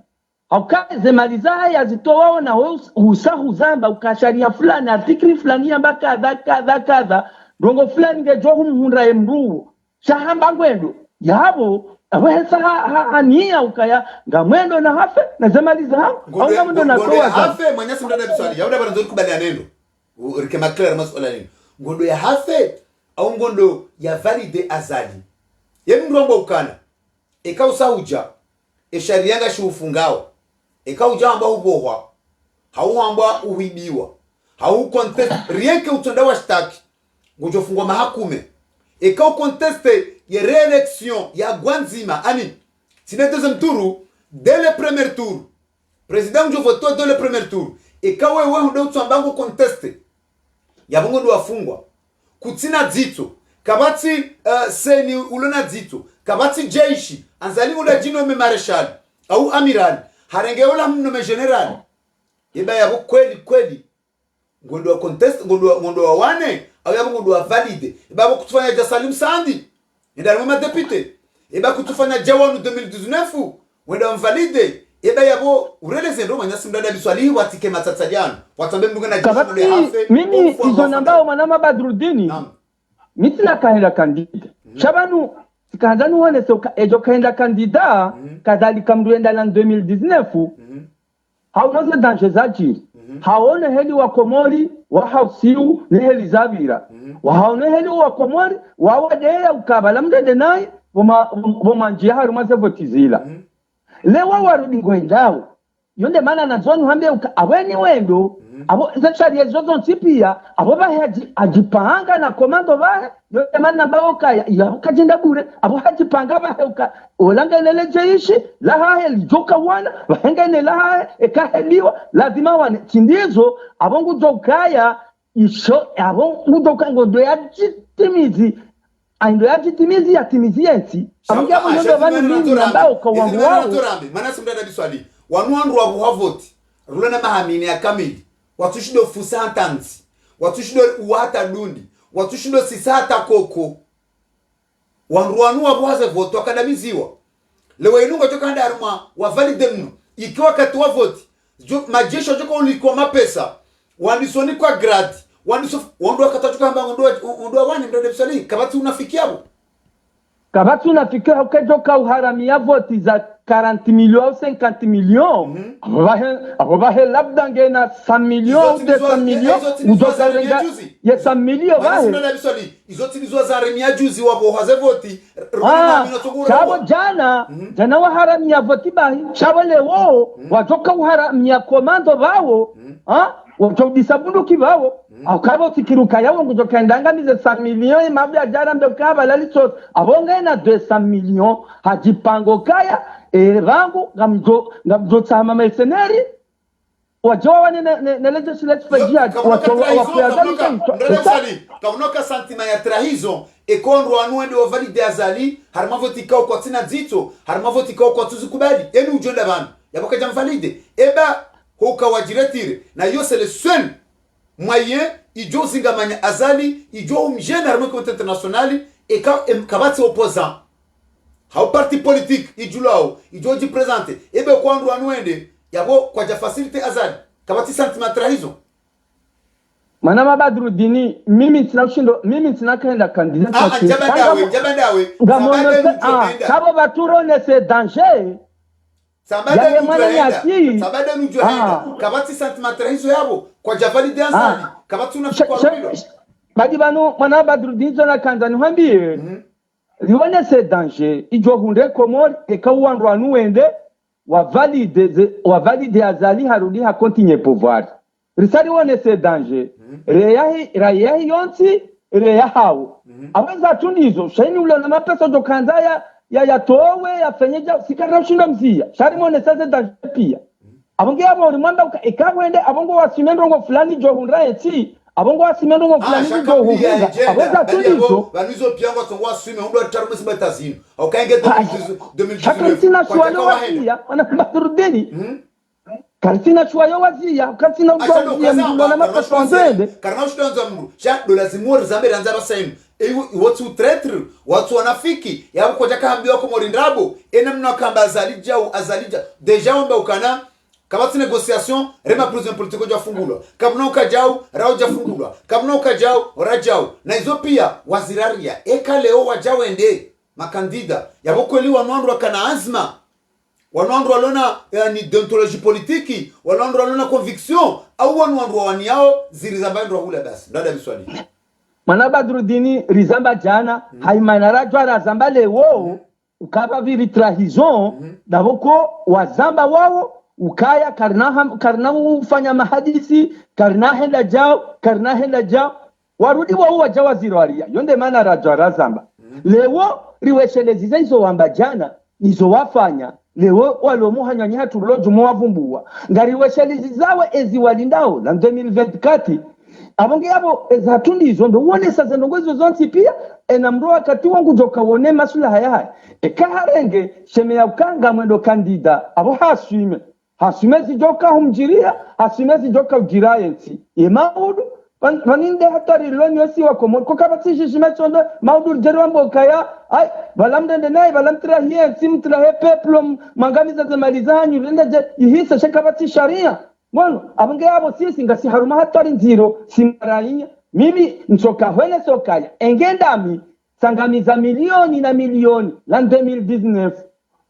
aukaze maliza ya zitoa na usahu zamba ukasharia fulani artikli fulani amba kadha rongo fulani ngejo humhunda emru shahamba ngwendo yabo awesa ania ukaya ngamwendo na hafe na zemaliza au ngamwendo na toa hafe manyasi mdada biswali yauda bana nzuri kubali neno urikema clear masuala neno ngondo ya hafe au ngondo ya valide azali yemndongo ukana ekausahuja esharianga shufungao ekauja amba ubohwa hauamba uhibiwa hau contest rien que utonda washtaki ngojofungwa mahakume ekau conteste ya réélection ya Gwanzima ani sine deuxième tour dès le premier tour président jo voto dès le premier tour ekau wewe ndo utsamba conteste ya bongo ndo afungwa kutina dzito kabati seni ulona dzito kabati jeshi anzali ula jino me marshal au amiral harengeola mno me general yeba yabo kweli ngondo wa contest ngondo wa wane au yabo ngondo wa valide yeba yabo kutufanya Jasalim Sandi ndari mama député yeba kutufanya Jawanu 2019 wenda mvalide yeba yabo ureleze ndo manyasi mdada biswali watike matsataliano watambe mngu na jeshi mule hafe mimi izo nambao manama Badruddin mitila kahenda kandida shabanu sikandani wane soka ejo kahenda kandida kadhalika mruenda na 2019 haunoze danje zajiri haone heli wa Komori wa hausiu ne heli zabira wa haone heli wa Komori wa wadeya ukabala mdede naye woma njia harumaze votizila lewa warudi ngwendao yonde mana na zonu hambe aweni wendo abo zachari zozo ntipia abo bahaji ajipanga na komando bahe yonde mana baoka ya kajenda bure abo hajipanga bahe olanga lele jeishi la hahe lijoka wana bahenga ne la hahe ekaheliwa lazima wane tindizo abo ngujokaya isho abo ngujoka ngondo ya jitimizi aindo ya jitimizi ya timizi yensi amjabo yondo bani mimi ambao kwa wangu wao mana simdada biswali wanuandu wa buhavoti rulana mahamini ya kamili watushido fusantanzi watushido uwata dundi watushido sisata koko wanruanu wa buhaze voto wakadamiziwa lewa inunga choka handa aruma wavalide mnu ikiwa katuwa voti majesho choka ulikuwa mapesa wandisoni kwa gradi wandu wakatachuka hamba unduwa wani mdade biswali kabati unafikiabu kabati unafikia ukejoka uharamia voti za 40 millions au 50 millions abo bahe labda ngena 100 millions ou 200 millions udoka renga ya 100 millions bahe izotilizwa za remia juzi wabo hazevoti chabo jana waharamia voti bahe chabo lewo wajoka uharamia komando bawo wachodisa bunduki bawo akabo tikiruka yawo ngujoka ndangamize 100 millions mabya ajara mbekaba lalitso abonga na 200 millions hajipango kaya rangu ngamjo tsama mercenary wajoa wane na legislative jihad kamunoka santima ya trahison ekondro anuende ovalide azali harma votika kwa tina dzito harma votika kwa tuzikubali eni ujonda bana yaboka jamvalide eba hoka wajiretire na yo c'est le seul moyen ijo zingamanya azali ijo umjena harma comité international et kabati opposant hau parti politique ijulao ijo ji présenter ebe kwandro anuende yabo kwa ja facilité azali kabati santima trahison Manama Badrudini mimi tinakaenda candidat jabandawe kabo baturo ne c'est danger sabada nujohenda kabati santima trahison yabo kwa ja valide azali kabati unafika hilo badi bano Manama Badrudini zona kanzani hambie lione c'est danger ijo hunde komor ekawandro anuende wa valide azali harudi ha continue pouvoir risari wone c'est danger reya yonsi reya hao aweza tunizo shaini ule na mapesa do kanza ya towe ya fenyeja sikara ushinda mzia shari wone c'est danger pia abonge abo rimanda ikawende abongo wasimendo ngo fulani jo hundra eti abongo wasimendo ngo fulani jo hundra aweza tunizo banizo piango tongo asime ndo tarumesi batazino okaenge 2019 shakrisina swalo wasia wana Badrudini Karsina chuayo wazia, karsina udozi ya mdula na pasondende. Karna ushtonza mru, sha dola zimuri zambe ranzaba saimu. Watu tretru, watu wanafiki, ya wako jaka hambiwa kwa morindrabo, ena mna kamba azalija. Deja wamba ukana, kabati negociation, rema prison politiko jwa fungulwa. Kabuna ukajau, rao jwa fungulwa. Kabuna ukajau, rajau. Na hizo pia, waziraria, eka leo wajau ende, makandida. Ya wako li wanuandu wakana azma. Wanandu walona ni deontologie politique, wanandu walona conviction, au wanandu waniao zirizamba ndo hula basi. Ndada biswali. Manama Badrudini rizamba jana, haimanara jwa razamba lewo, ukaba viri trahison, naboko wazamba wao, ukaya karna ufanya mahadisi, karna henda jao, warudi wao wajawa ziroaria. Yonde mana rajwa razamba. Lewo riwesheleziza izo wamba jana, izo wafanya, lewo walomuhanya hatulo jumo wavumbua ngariwe shalizi zawe ezi walindao na 2024 abonge yabo ezatundi izo ndo wone sasa ndongozo zonsi pia enamro wakati wangu joka wone masula haya ekaharenge sheme ya ukanga mwendo kandida abo hasume zijoka humjiria hasume zijoka ujirayensi yemaudu vaninde hatari loni wasi wako kwa kabati shishimechondo maudu jerwambo kaya ay balamdende nae balamtra hiye simtra he peplum mangamiza zamalizanyu rende ihisa shakabati sharia ngono abange yabo sisi ngasi haruma hatari nziro simaraia mimi nsoka hwele sokaya engendami sangamiza milioni na milioni la 2019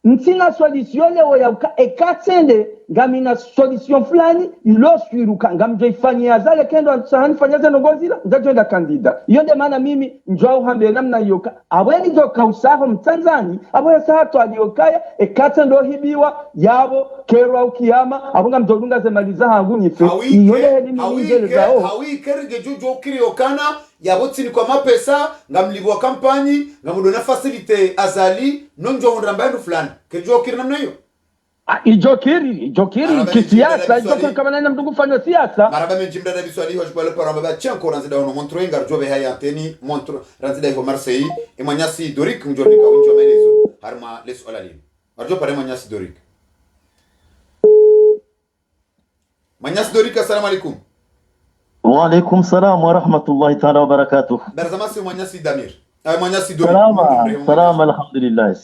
ntina solution leo ya ekatende ngamina solution fulani iloswiruka ngamje ifanyia zale kendo ansahani fanyaza nongozila njajoenda kandida yonde maana mimi njwao hambe namna yoka abweni joka usaho mtanzani abo sahato aliokaya ekatendo hibiwa yabo kerwa ukiyama abunga mjodunga zemaliza hangu nife yonde helimi njele zao hawi kerge jujo kiriokana yabotini kwa mapesa ngamlibwa kampanyi ngamudona facilite azali nonjo hundrambaendu fulani kejo kirina mnayo ijokiri kisiasa ijokiri kama nani mtungu fanya siasa maraba menjimda da biswali hoje pale para baba chanko ranzida hono montro engar jobe haya anteni montro ranzida ho Marseille e manyasi Doric mjordi ka unjo melezo harma les olali arjo pare manyasi Doric assalamu alaikum wa alaikum salam wa rahmatullahi ta'ala wa barakatuh barzamasi manyasi Damir manyasi Doric salam alhamdulillah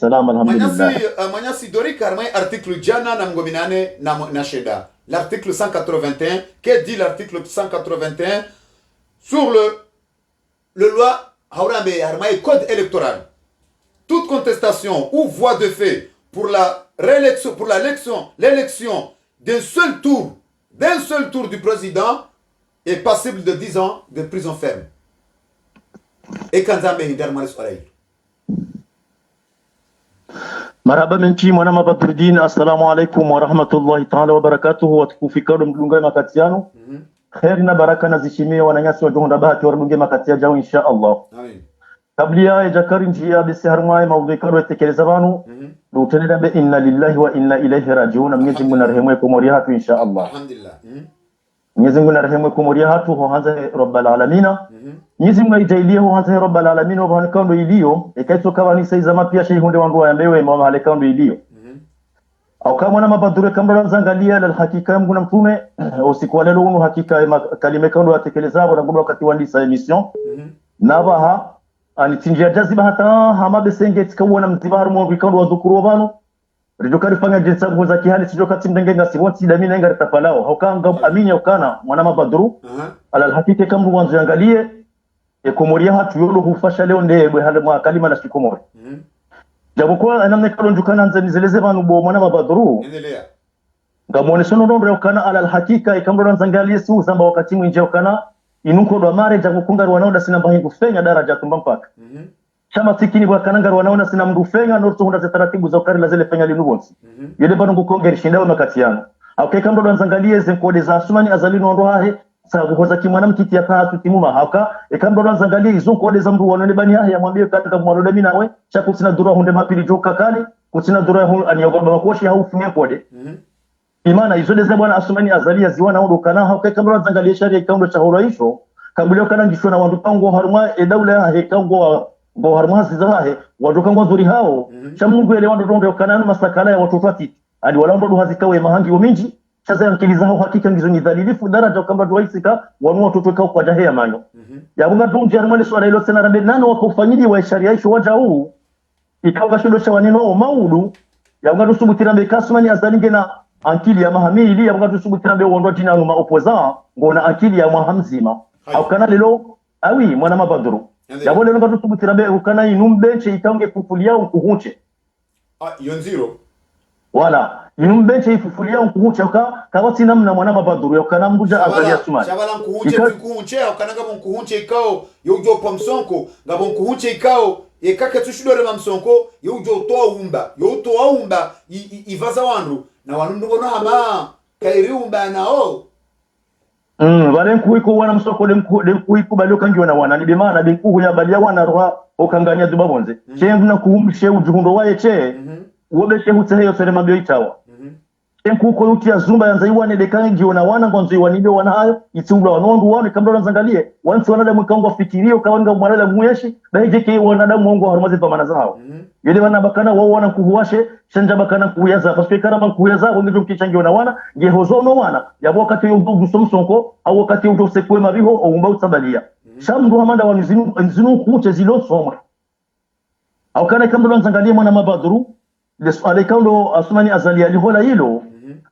manyasi Doric harma article jana na mgominane na sheda l'article 181 que dit l'article 181 sur le loi Haurambe harma code électoral toute contestation ou voie de fait pour la réélection l'élection d'un seul tour du président est passible de 10 ans de prison ferme. Et Kanzambe Hindermanis Oraï. Marhaba menchi mwana Badrudini assalamu alaikum wa rahmatullahi ta'ala wa barakatuhu wa tukufikado mdunga makatiano. Khair na baraka na zishimie wananyasi wa Johonda Bahati wa mdunga makatia jao insha Allah. Amen. kabla jakari njia bisi harmai maudhikaro yatekeleza vanu luteneda be inna lillahi wa inna ilaihi rajiun. Mwenyezi Mungu narehemu kumoria hatu insha Allah. Alhamdulillah. Mwenyezi Mungu narehemu kumoria hatu ho hanza rabbal alamin. Mwenyezi Mungu aitailie ho hanza rabbal alamin wa bankando ilio ikaito kama ni saiza mapia shehi hunde wangu ya mbewe mwa halekando ilio. Au kama na mabadure kama zangalia la hakika Mungu na mtume usiku wa leo hakika kalime kando yatekeleza na ngomba wakati wa ndisa emission. Nabaha anitinjia jaziba hata hama besenge tikawana mtibaru mwa vikando wa dhukuru wabano rijokari fanya jinsa nguza kihali tijokati mdengenga siwonti damina inga ritapalao haukanga amini yaukana mwana mabaduru ala alhakike kambu wanzu yangalie komoria hatu yolo hufasha leo ndebwe hale mwa kalima la shikomori jabukuwa anamne kalo njukana nze nizeleze vanu bo mwana mabaduru ngamone sono ndondo yaukana ala alhakika ikambu wanzangalie siu samba wakati mwinje yaukana inuko do mare jabukunga wanaoda sina mbahingu fenya daraja tumbmpaka chama sikini bwa kananga wanaona sina mndu fenya no tuhunda za taratibu za ukari la zile fenya linubonsi yele bano ngukongeri shindao makatiano akeka ndo nzangalie zenkode za asumani azalino ndo hahe sababu hoza kimwana mkiti ya tatu timuma haka ekando nzangalie izo kode za mndu wanone bani hahe amwambie katika mwaloda mimi nawe chaku sina dura hunde mapili joka kali kutina dura hu aniyogomba makoshi haufunye kode imana izo de bwana asumani azalia ziwana ndo kana hakeka ndo nzangalie sharia ikando cha huraisho kabulio kana ngishwa na wandu pango haruma edaula hahe kango ngo harmasi zahe wadoka ngwazuri hao chamungu ele wando ronde kananu masakala ya watoto ati adi walando duhazikawe mahangi ominji chaza yankiliza hao hakika ngizo ni dhalilifu daraja kamba duwaisika wanu watoto kao kwa jahe ya manyo ya bunga dunji harmali swala ilo sena rambe nano wakufanyidi wa sharia isho waja huu ikawa shindo cha waneno o maudu ya bunga dusubutira mbe kasmani azalinge na ankili ya mahamili ya bunga dusubutira mbe wando tina numa opoza ngona ankili ya mahamzima au kana lelo awi mwana mabaduru yabo lelo ngatu tubutirabe ukana inumbenche itange kufulia unkuhunche yonziro wala inumbenche ifufulia unkuhunche kawati namna mwana mabaduru yakana mbuja azalia sumani shabala nkuhunche tukuhunche ukana ngabo nkuhunche ikao yojo pa msonko ngabo nkuhunche ikao ekake tushidore mamsonko yojo toa umba ivaza wandu na wanundu ngono hama kairi umba nao vale nkuiko wana msoko de nkuiko bali okangiwa na wana nibe maana de nkuho ya bali wana roha okangania duba bonze chengu na kuumbishe ujuhundo waye che wobe shehu tsehe sere mabyo itawa nkuko yuti ya zumba yanza iwane de kangiwa na wana ngonzo iwanibe wana hayo itsungula wanondu wane kambalo nzangalie wansi wanadamu kango fikirio kawanga mwanala muyeshi baije ke wanadamu wangu harumaze pa mana zao yele wana bakana wao wana kuhuashe shanja bakana kuyaza paske karama kuyaza ngo ndio kichangiwa na wana je hozono wana yabo wakati yudu somsonko au wakati yudu sekwe mabiho au mbau tabalia shamdu hamanda wa nzinu kuche zilo soma au kana kambalo nzangalie mwana mabaduru leswale kando asmani azalia lihola hilo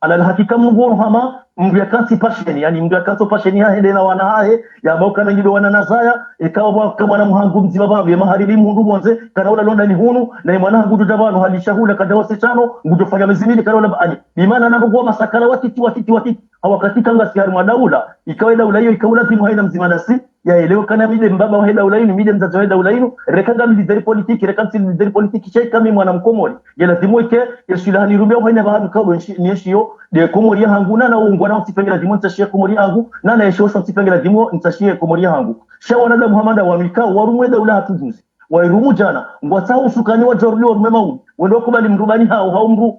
ala hakika mungu hama mbyakati pasheni yani mbyakato pasheni haende na wana hae ya boka na ngido wana nazaya ikawa kama na muhangu mziba babu ya maharibi mundu bonze kana ula londa ni hunu na mwana ngudu dabano halishahula kada wasechano ngudu fanya mezimini kana ula baani bimana na ngwa masakala watiti hawakati kanga siari madaula ikawa daula hiyo ikawa lazima haina mzimanasi ya eleo kana mide mbaba wa daula hiyo mide mzazi wa daula hiyo rekanga military politiki rekansi military politiki chai kama mwana mkomori ya lazima ike yesulani rumia haina baadhi kabo nieshio de komori hanguna na ungwa na mtipengela dimo ntashie komori hangu na na yesho mtipengela dimo ntashie komori hangu shawa na Muhammad wa mika warumwe daula hatujuzi wairumu jana ngwata usukani wa jorli wa rumema wendo kubali mrubani hao mru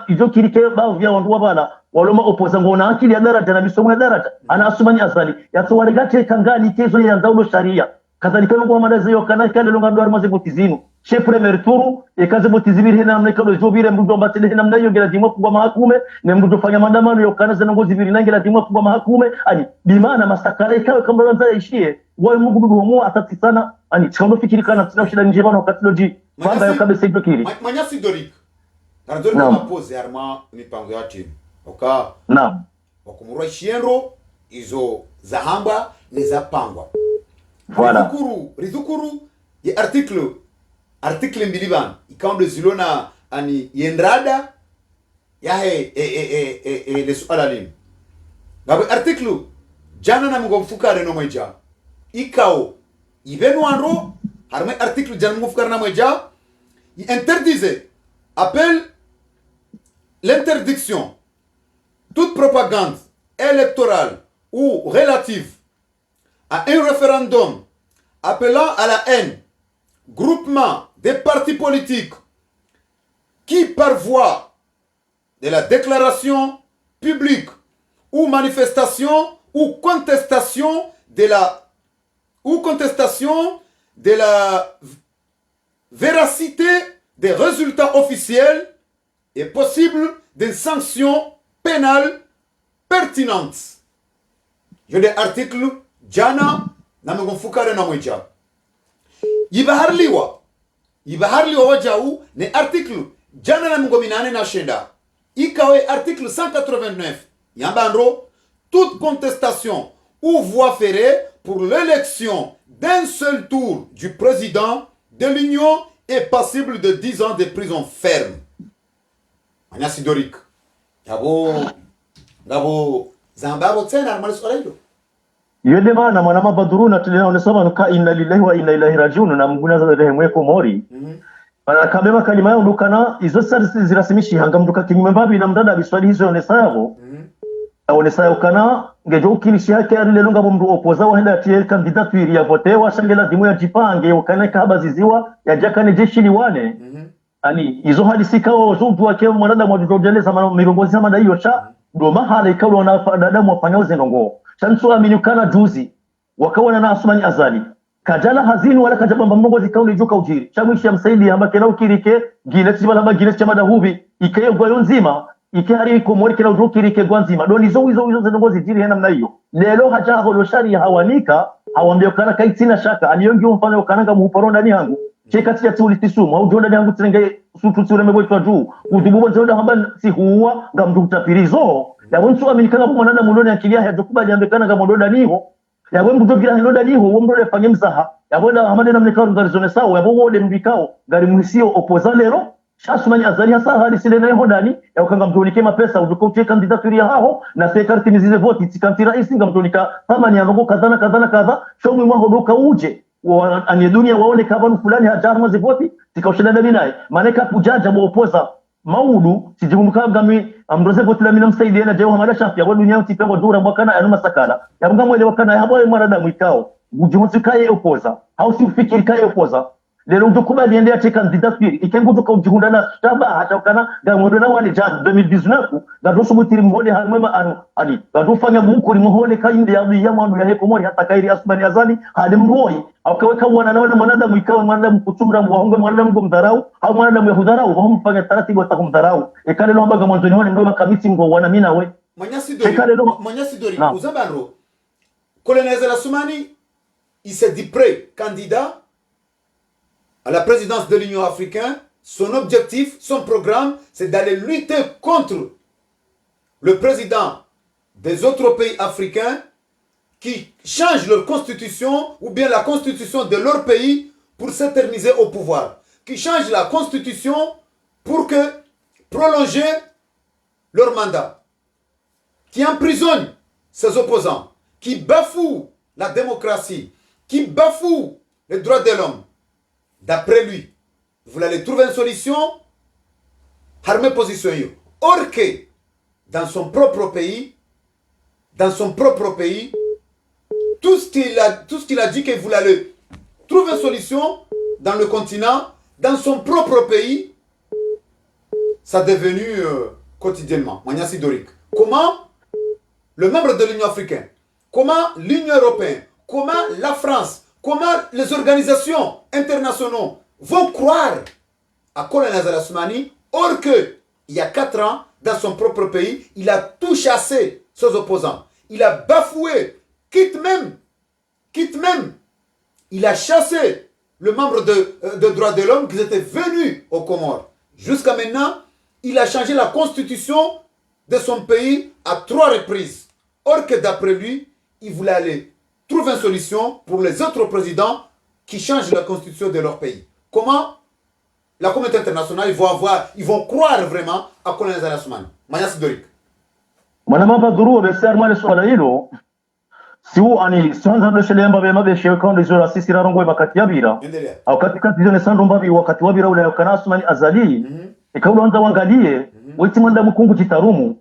ijokirike bao vya wandu wabala waloma opoza ngona akili ya daraja na misomo ya daraja ana asumani asali yatwaregate kangani kezo ya ndaulo sharia kadhalika ngo madazi yo kana kale longa ndo armaze botizino che premier tour ekaze botizibiri hena namna kalo zobire mrudo mbatele hena namna yo ngela dimwa kubwa mahakume ne mrudo fanya maandamano yo kana zana ngo zibiri nangela dimwa kubwa mahakume ani bimana mastakara ikawe kama ranza ishie wao mungu ndo mu atati sana ani chando fikiri kana tuna shida nje bana wakati loji bamba yo kabisa fikiri manyasi dorik taradori na pose arma mipango ya timu oka naam wakumurwa shienro izo zahamba ni zapangwa voilà ridhukuru ya article mbiliban ikaundo zilona ani yendrada yahe le suala lini ngabe article jana na mfukare no mweja ikao ibenu anro harme article jana mfukare na mweja interdisait appelle l'interdiction toute propagande électorale ou relative à un référendum appelant à la haine, groupement des partis politiques qui, par voie de la déclaration publique ou manifestation ou contestation de la véracité des résultats officiels, est possible d'une sanction pénale pertinente. Je dis article jana na mfukare na mweja. Ibaharliwa wajau ne article jana na mgominane na shenda. Ikawe article 189 yambandro toute contestation ou voie ferrée pour l'élection d'un seul tour du président de l'Union est passible de 10 ans de prison ferme. Manya Sidorik. Gabo zambabo tena armalis orailo. Yende maana mwanama baduruna tunaonesoma nuka inna lillahi wa inna ilaihi rajiun na mguna za rehemu yako mori. Bana kabema kalima yao ndukana izo sasa zirasimishi hanga mduka kinyume mbabi na mdada biswali hizo onesayabo. Onesayo kana ngejo ukilishi yake alilelonga mndu opoza wa henda tiel candidature ya vote wa shangela dimu ya jipange ukana kaba ziziwa ya jakane jeshi liwane. Ani izo hadisi kao zutu wake mwanada mwajojeleza mirongozi sama hiyo cha ndo mahala ikawa na dada mwafanya uzenongo. Chanso aminukana juzi wakawa na Asmani Azali kajala hazini wala kajabamba mngozi kauli joka ujiri chamwishi ya msaidi hamba kena ukirike gile tiba laba gile chama da hubi ikaye gwayo nzima ikihari komori kena ukirike gwanzima doni hizo zenongozi jiri hena mna hiyo lelo haja holoshari hawanika hawambia kana kaitina shaka aliyongi mfano ukananga muparonda ni hangu cheka tia tuli tisuma au jonda ni hangu tsenge sutu tsure meboi juu udububo zonda hamba si huwa ngamdu tapirizo ya wonso aminikana kwa mwanada muloni akilia hajakubali ambekana kama mododa niho ya wembu dogira hinoda niho wombo refanye mzaha ya wenda hamade namnekao ngarizone sawa ya bowo de mbikao gari muhisio opozalero shasumani azali hasa hali sile na hodani ya ukanga mtonike mapesa udukoche candidature ya hao na sekarti mizize voti tikantira isi ngamtonika thamani ya rogo kadhana shomu mwa hodoka uje ani dunia waone kabanu fulani hajarma zivoti tikaushindana binaye maneka kujaja muopoza maudu sijigumuka gami amroze votila mina msaidia na jewa hamada shafi ya dunia utipewa dura mwakana anu masakala ya mga mwele wakana ya hawa mwanada mwikao ujimutu kaye opoza hausi ufikiri kaye opoza lelo ujukuba liende ya cheka candidature ikengu tuka ujihundana shaba hata ukana gamodona wani jadu 2019 gadosu mutiri mwole halmema anu adi gadufanya mukuri mwole kaindi ya mwanu ya heko mori hata kairi Asmani Azali hadi mroi awakaweka mwanada mwikawa mwanada mkutumra mwahunga mwanada mgomdharau au mwanada mwahudharau wahumfanya taratibu watakumdharau ekale lo ambaga mwanzoni wani mdoga kamiti mgo wana mina we Manyasi Dori uzabaro Colonel Assoumani il s'est dit prêt candidat à la présidence de l'Union africaine. Son objectif, son programme, c'est d'aller lutter contre le président des autres pays africains qui changent leur constitution ou bien la constitution de leur pays pour s'éterniser au pouvoir. Qui changent la constitution pour prolonger leur mandat. Qui emprisonnent ses opposants. Qui bafouent la démocratie. Qui bafouent les droits de l'homme. D'après lui, vous allez trouver une solution, armée position. Or que, dans son propre pays, tout ce qu'il a dit qu'il voulait aller trouver une solution dans le continent, dans son propre pays, ça est devenu quotidiennement. Manyasi Dorik. Comment le membre de l'Union africaine, comment l'Union européenne, comment la France, comment les organisations internationales vont croire à Colonel Assoumani, or que, il y a 4 ans, dans son propre pays, il a tout chassé ses opposants. Il a bafoué, quitte même, il a chassé le membre de droits de l'homme qui étaient venus aux Comores. Jusqu'à maintenant, il a changé la constitution de son pays à 3 reprises. Or que d'après lui, il voulait aller trouver une solution pour les autres présidents qui changent la constitution de leur pays. Comment la communauté internationale, ils vont croire vraiment à Colonel Assoumani. Manyasi Dorik. Mwanamamba duru besarmani swala hilo siu ani sanza ndo shele mbabe mabe shewe kaundi zora sisi rarongo makati yabira au katikati zone sando mbabi wakati wabira ule kana Assoumani Azali ikaula anza wangalie witi mwanda mkungu chitarumu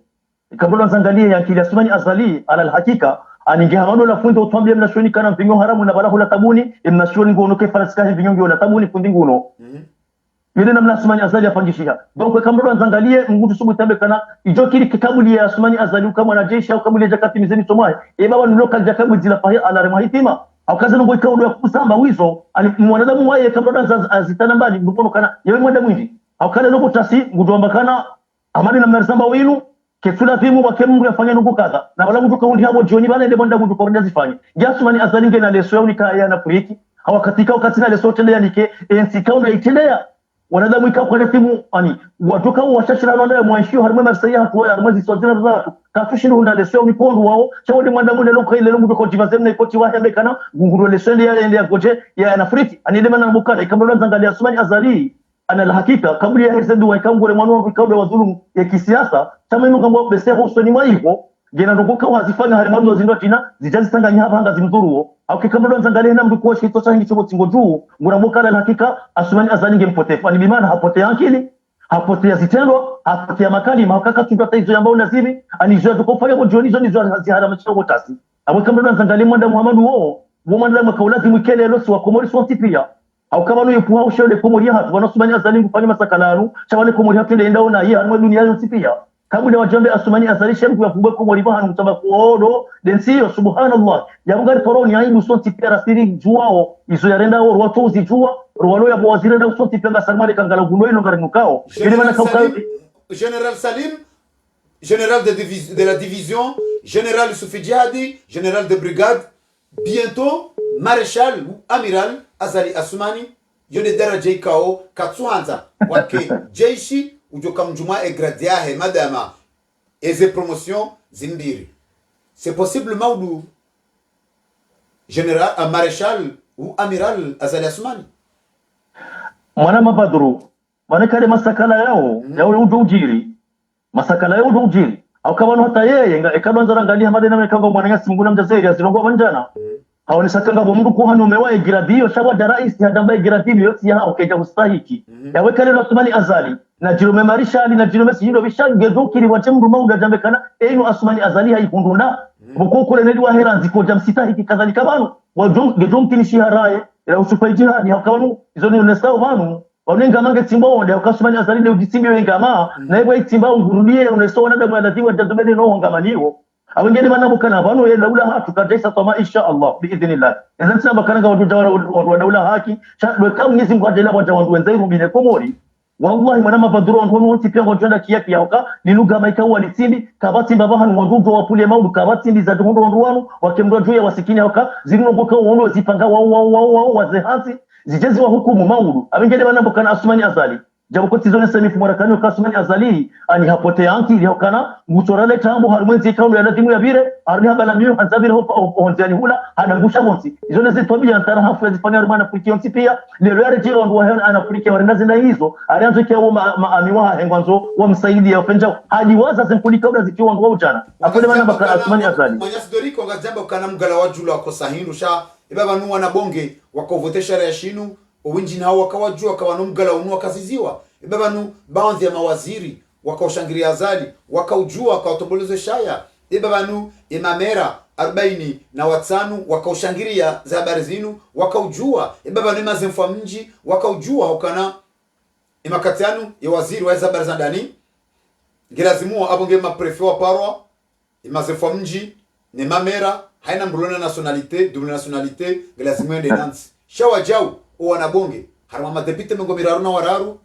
ikaula anza angalie yankili Assoumani Azali ala hakika aninge hamado la fundo utwambia mnashoni kana mpingo haramu na bala tabuni mnashoni ngono ke faraska mpingo ngona tabuni fundi nguno yule namna Asmani Azali afangishia donc kama ndo anzaangalie ngutu subu tambe kana ijo kili kikabuli ya Asmani Azali kama na jeshi au kabuli ya jakati mizeni tomaye baba ni local jakabu zila pahi ala rema hitima au kaza ngo ikaudo ya kusamba wizo ali mwanadamu waye kama ndo azitana mbali ndukono kana yewe mwenda mwingi au kana noko tasi ngutu ambakana amani na mnarisamba winu kesula timu wakemru yafanya nuko kaza na wala ngutu kaundi habo jioni bana ende bonda ngutu kaunda zifanye Asmani Azali ngena leso yao nikaya na kuriki au katika wakati na leso tendea nike kaunda itendea wanadamu ikao kwa timu ani watoka washashira ndio mwanshio harimo marsaya hapo harimo sozina zatu katushindu ndale sio ni pondu wao chawo mwanadamu lelo kwa ile lungu kwa tivazem na koti wahe bekana ngunguru le sende ya goje ya Afrika ani ile mana bukana kama nzangalia Asmani Azali ana la hakika kabla ya hizo ndio ikangure mwanao ikao wa dhulum ya kisiasa kama ino kama bese hoso ni maipo gena ndokoka wazifanya harimo zindo tina zijazitanganya hapa anga zimdhuruo au kama ndo nzangalia na mlikuwa shito changi chobo tingo juu nguramuka la hakika Asmani Azali ngempotefu ni bimana hapotea akili hapotea zitendo hapotea makali mahakaka tunda hizo ambao nazibi anizoa tukofanya kwa jioni hizo ni zihara mchoko tasi au kama ndo nzangalia mwanda Muhammadu wao mwanda makaulati mwikele losi wa komori sonti pia au kama ndo yepuha ushole komori hatu wana Asmani Azali kufanya masakalanu chawale komori hatu ndio endao na yeye anwa dunia yote pia kabla wajambe Asmani Azali shemku yafungue komori bahanu mtaba kuodo densiyo subhanallah yabugari toroni aibu sonti pia rasiri juao izo yarenda watu uzijua rwalo ya waziri ndio sonti pia ngasamale kangala guno ino ngari nukao ile maana Général Salim général de la division général Soufi Djihadi général de brigade bientôt maréchal ou amiral Azali Asmani yone daraja ikao katsuanza wake jeshi ujoka mjuma egradiahe madama eze promotion zimbiri c'est possible maudu général maréchal ou amiral Azali Asmani mwana mabadru wana kale masakala yao yao ujiri masakala yao ujiri au kama hata yeye ekabanza rangalia madena mekanga mwana simunguna mjazeri asirongo banjana hao ni sakanga bo mundu kuhanu mewa egradio shawa darais ya damba egradio yote ya okeja ustahiki yawe kale Asmani Azali na jirume marisha na jirume sindo bishange zokiri wache mndu mauda jambe kana eno Asmani Azali haikundunda bukoko le nedwa heranzi ko jamsita hiki kadhalika banu wajom kinishi haraye ila usupai jihadi hakawanu izo ni unestao banu wanenga mange timbo ndio Asmani Azali ndio jitimbe wengama na hebo itimba ngurudie unestao na damu adatiwa jazubeni no ngamaniwo awengeni manabukana banu ya daula hatu kadaisa tama insha Allah biidhnillah idan sema kana watu daula haki shadwe kam Mwenyezi Mungu ajela watu wenzairu bine komori wallahi mwana mabaduro ndo wonti pia ngojonda kiyapi yauka niluga maika walitindi kabati mbabaha ngondudo wapule maudu kabati ndiza ndo wanu wakemdo juu ya wasikini yauka zino ngoka wono zipanga wao wazehazi zijezi wa hukumu maudu abengele manabukana Asmani Azali jabo tizone semifu mwarakani kwa Asmani Azali ani hapote yanki ili hokana mutorale tambo harumwenzi kaundo ya latimu ya bire arni habala miyo hanzabire honzani hula hanangusha monsi izone zitobia antara hafu ya zifanya rumana puliki pia lero yare jiro ndo wahena anafuriki warendazi na hizo arianzo kia maamiwaha hengwanzo wa msaidi ya ofenja haliwaza zempulika uda zikiwa ndo ujana apole manabaka Asmani Azali Mwenyasi Doriko ngajamba ukana mgala wajula wako sahindu sha ibaba nuwa na bonge wakovotesha ya shinu uwinji nao wakawajua kawanu mgala unua kaziziwa ibabanu baadhi ya mawaziri wakaushangiria Azali wakaujua wakautoboleze shaya ibabanu imamera 45 wakaushangiria za habari zinu wakaujua ibabanu imazemfwa mji wakaujua ukana imakatianu ya waziri wa habari za ndani ngilazimua abonge maprefe wa parwa imazemfwa mji ni mamera haina mbulona nationalité double nationalité ngilazimua ende Nancy shawa jau wanabonge harma madepite mengo miraruna wararu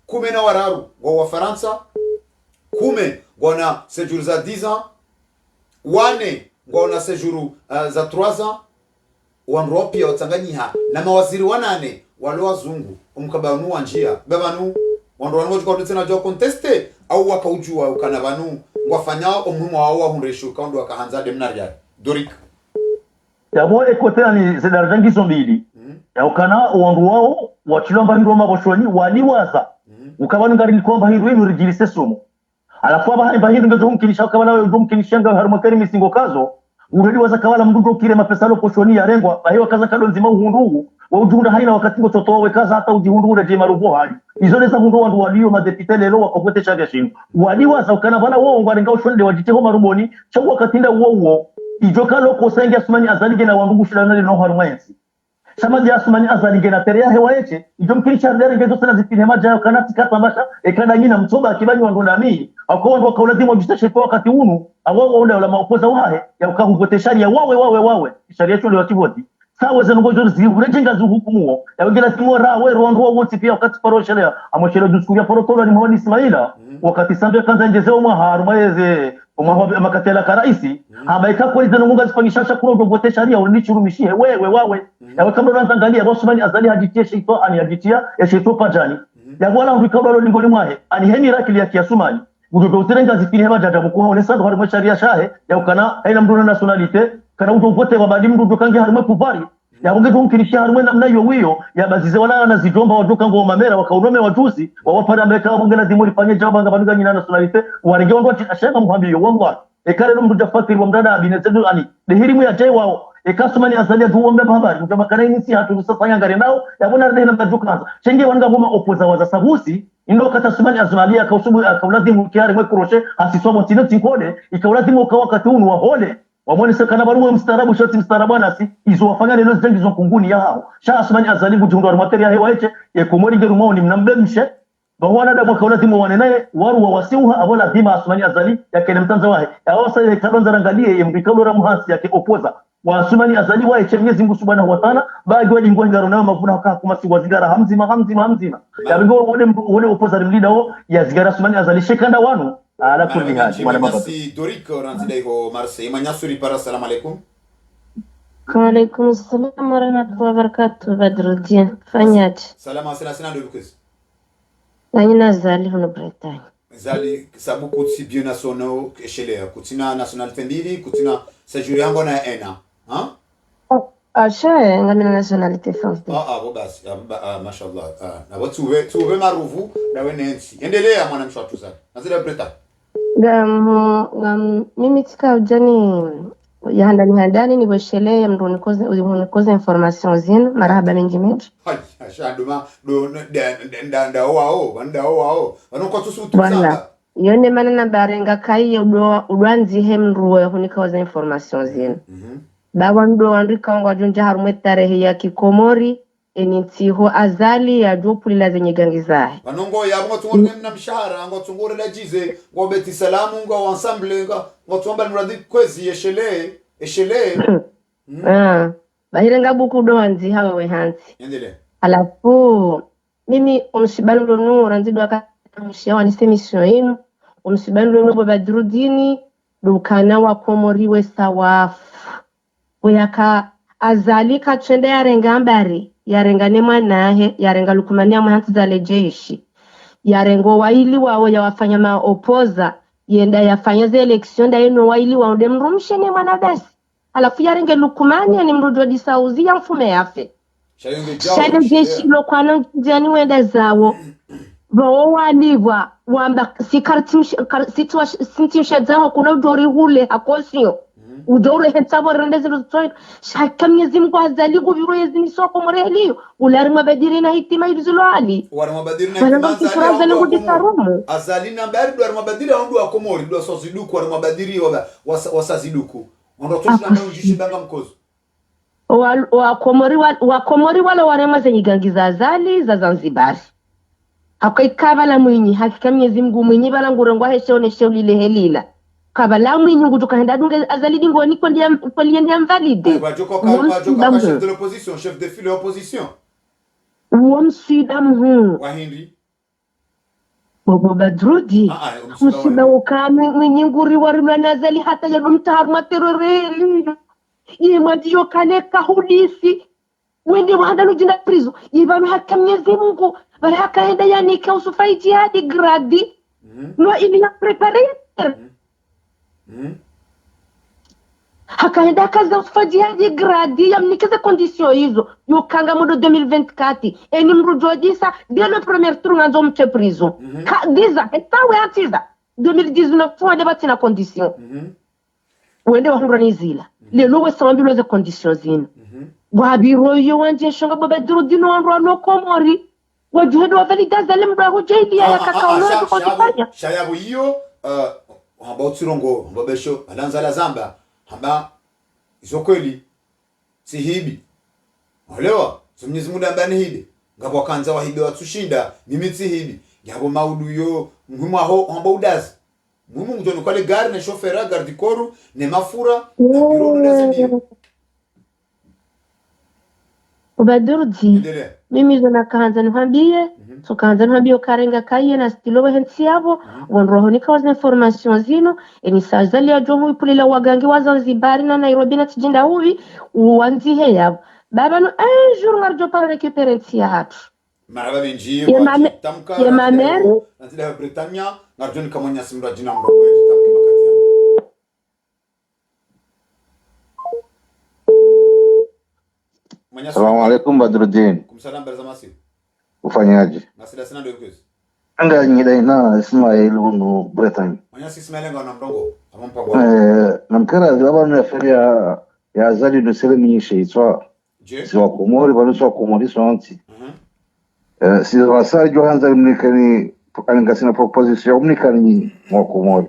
10 na wararu wa Faransa 10 ngona séjour za 10 ans wane ngona séjour za 3 ans wanropia watanganyiha na mawaziri wanane wale wazungu umkabanu wanjia babanu wanrwanu kwa tena jo conteste au wakaujua ukana banu ngwafanyao umuhimu wao wa hunreshu kaundo wakahanza demnaria dorik yabo ekotera ni zedarjangi zombili ya ukana wandu wao wachilomba hindo maboshoni waliwaza ukabanu ngari likomba hindo ino rijilise somo alafu aba hindo ngezo mkinisha ukabana wewe mkinishanga harumakari misingo kazo uredi waza kawala mdudo kile mapesa lo poshoni ya rengwa bahiwa kaza kado nzima uhundu wa ujunda haina wakati ngo totowe kaza hata ujihundu ule marubo hali izone za hundu wandu walio madepite lelo wakokwete chaga shingo waliwaza ukana bana wao ngari ngao shonde wajiteho maruboni chagu wakatinda uo ijoka loko sengi asumani azali na wangu shilana no harumwensi sama dia asumani azali na terea hewa yeche ijo mkilisha ndere ngezo sana zipine maja kana tikata masha ekana nyina mtoba akibani wangu na mimi akao ndo kaulazima ujistashe kwa wakati unu awo ule wala maopoza wahe ya ukahugote sharia wawe sharia chole wakivoti sawa zenongozo zihurejenga zuhukumuo ya wengine timora we rondo wote pia wakati paroshelea amoshelo juskuria porotola ni Muhammad Ismaila wakati sambe kanza njezeo maharu maeze umahwa makatela karaisi amaika kwa hizo ngonga zifanyisha kuro ndo vote sharia unichurumishie wewe wawe ya kama unaangalia Osman azali hajitie sheito ani hajitia ya sheito pajani ya wala ndikabalo lingoni mwahe ani heni rakili ya kiasumani udodo uterenga zipini hema jaja mkuu hone sasa kwa sharia shahe ya ukana haina mduna nationalite kana udo vote wabadi mdu kangi harimo kuvari ya unge tunkirisha harimo namna hiyo ya bazize wala na zijomba wadoka ngo mamera wakaunome wajuzi wawapara Amerika bunge na dimuri fanye jamba ngabanuga nyina nationalite warige wangu ashaka muhambi wangu ekare no mdu jafakiri wa mdada abinezedu ani dehirimu ya jai wao ekasumani azalia duombe habari mtama kana inisi hatu sasa ngare nao yabona rena mtajukanza chenge wanga ngoma opoza waza sabusi indo kata sumani azalia kausubu kaulazimu kiare mwe kuroshe asisoma tino tinkode ikaulazimu kwa wakati unu wa hole wamwone sekana baruwe mstarabu shoti mstarabu nasi izo wafanya lelo zengi zo kunguni ya hao sha asumani azali gutungo wa materia hewa yeche yekomori gerumao ni mnambemshe bawana da kaulazimu wanenaye waru wa wasiuha abola dima asumani azali yakene mtanza wahe ya wasa ya kabanza rangalie yembikalo muhasi yake opoza wa asumani azali wahe Mwenyezi Mungu Subhanahu wa Ta'ala bagi waji ngwa ngaro nayo mavuna kwa kuma si wazigara hamzima ya bingo wone opoza rimlida ho ya zigara asumani azali shekanda wanu ala kulli hali mwana baba si Dorik ranzidai ho Marseille manyasuri para salam alaikum wa alaikum assalam wa rahmatullahi wa barakatuh Badruddin fanyaje salama sina Dorik Nanyina zali hono Bretagne. Zali sabu kutsi bien national eshelea kutina nationalité mbili kutina séjour yango na ena ha Asha ngamina nationalité française. Bo basi mashallah na watu tuwe maruvu na wenensi endelea mwana mshwatu sana nazida Bretagne mimi tika ujani handani ni weshelea mndo nikoze information zinu marahaba mengi ashaduma ndao wao wanoko tusutsamba yone manana barenga kai udwanzi hemruwe hunikoze information zinu bawa ndo andika ngo ajunja harumwe tarehe ya kikomori enitiho azali ya jopuli la zenye gangizahe wanongo ya ngo tungore na mshahara ngo tungore la jize ngo beti salamu ngo ensemble ngo tuomba nuradi kwezi eshele bahirenga buku doanzi hawe hansi endelea alafu mimi umshibanu nuru nzido akamshiawa ni semission yenu umshibanu nuru Badruddin dukana wa komoriwe sawafu uyaka azali kachende yarenga mbari yarengane mwanahe yarenga lukumania mwanzi za lejeshi yarengo waili wao ya wafanya maopoza yenda yafanya ze election da yeno waili wao demrumshene mwana basi alafu yarenge lukumania ni mrudo disauzi ya mfume yafe shale jeshi lo kwana njani wenda zawo bo walivwa wamba sintimsha zao kuna udori hule hakosio udore hetsabo rendeze rutoi shaka Mwenyezi Mungu azali kubiro yezini soko morelio ulari mabadiri na hitima ilizolo ali wari mabadiri na hitima azali na mbari do mabadiri ndo akomori do soziduku wari mabadiri wasaziduku ndo tosha na unjishi banga mkozo wakomori wala warema zenye gangiza azali za Zanzibar akaikaba la mwinyi hakika Mwenyezi Mungu mwinyi bala ngurengwa heshone lile helila kabala mwinyi ngutuka henda dunge azali ngoni kwa ndia mvalide wajoko chef de l'opposition chef de file opposition wahindi Bobo Badruddin msiba ukame mwinyi nguri warimla nazali hata ya mtaharu materoreli yema dio kaneka hulisi wende wahanda jina prizo yeba haka Mwenyezi Mungu bali haka henda yani ka usufai jihadi gradi no ili ya prepare hakaenda kaza ufajiaji gradi ya mnikeze condition hizo yukanga mudo 2024 eni mrujodisa dès le premier tour nganzo mche prison diza etawe atiza 2019 tuwade batina condition wende wahurani zila lelo wesambi loze condition zina wabiro yo wanje shonga Baba Badruddin wanro no komori wajuhedo wavalidaza lemba hujaidia ya kakao kwa kufanya shayabu hiyo hamba utirongo mbabesho alanza la zamba hamba izo kweli si hibi olewa so Mwenyezi Mungu ndambani hibi ngabo kanza wahibi watushinda mimi si hibi ngabo maudu yo muhimu aho ambo udazi muhimu ngjono kwale gari na chauffeur garde koru ne mafura na biro ndo Ubadurji mimi zona kanza nhambie so kanza nhambie karenga kaye na stilo hensi yabo wonroho nikawaza information zino eni sajali ya jomu ipulila wagangi wa Zanzibar na Nairobi na tijinda huvi uanzihe yabo baba no un jour ngarjo pa récupérer nsi ya hatu maraba benji wa tamka ya mamere nzila Britania ngarjo nikamonya simra jina mrogo ya tamki makati ya Assalamu alaikum Badruddin. Kumsalam barzamasi. Ufanyaje? Masida sina ndio kwezi. Anga nyida ina Ismail unu Britain. Manyasi Ismail ngana mrongo. Amampa kwa. Namkera zaba na feria ya azali no selemi sheitwa. Je. Siwa Komori bano siwa Komori sonti. Si wasari Johanza mnikani alingasina proposition mnikani wa Komori.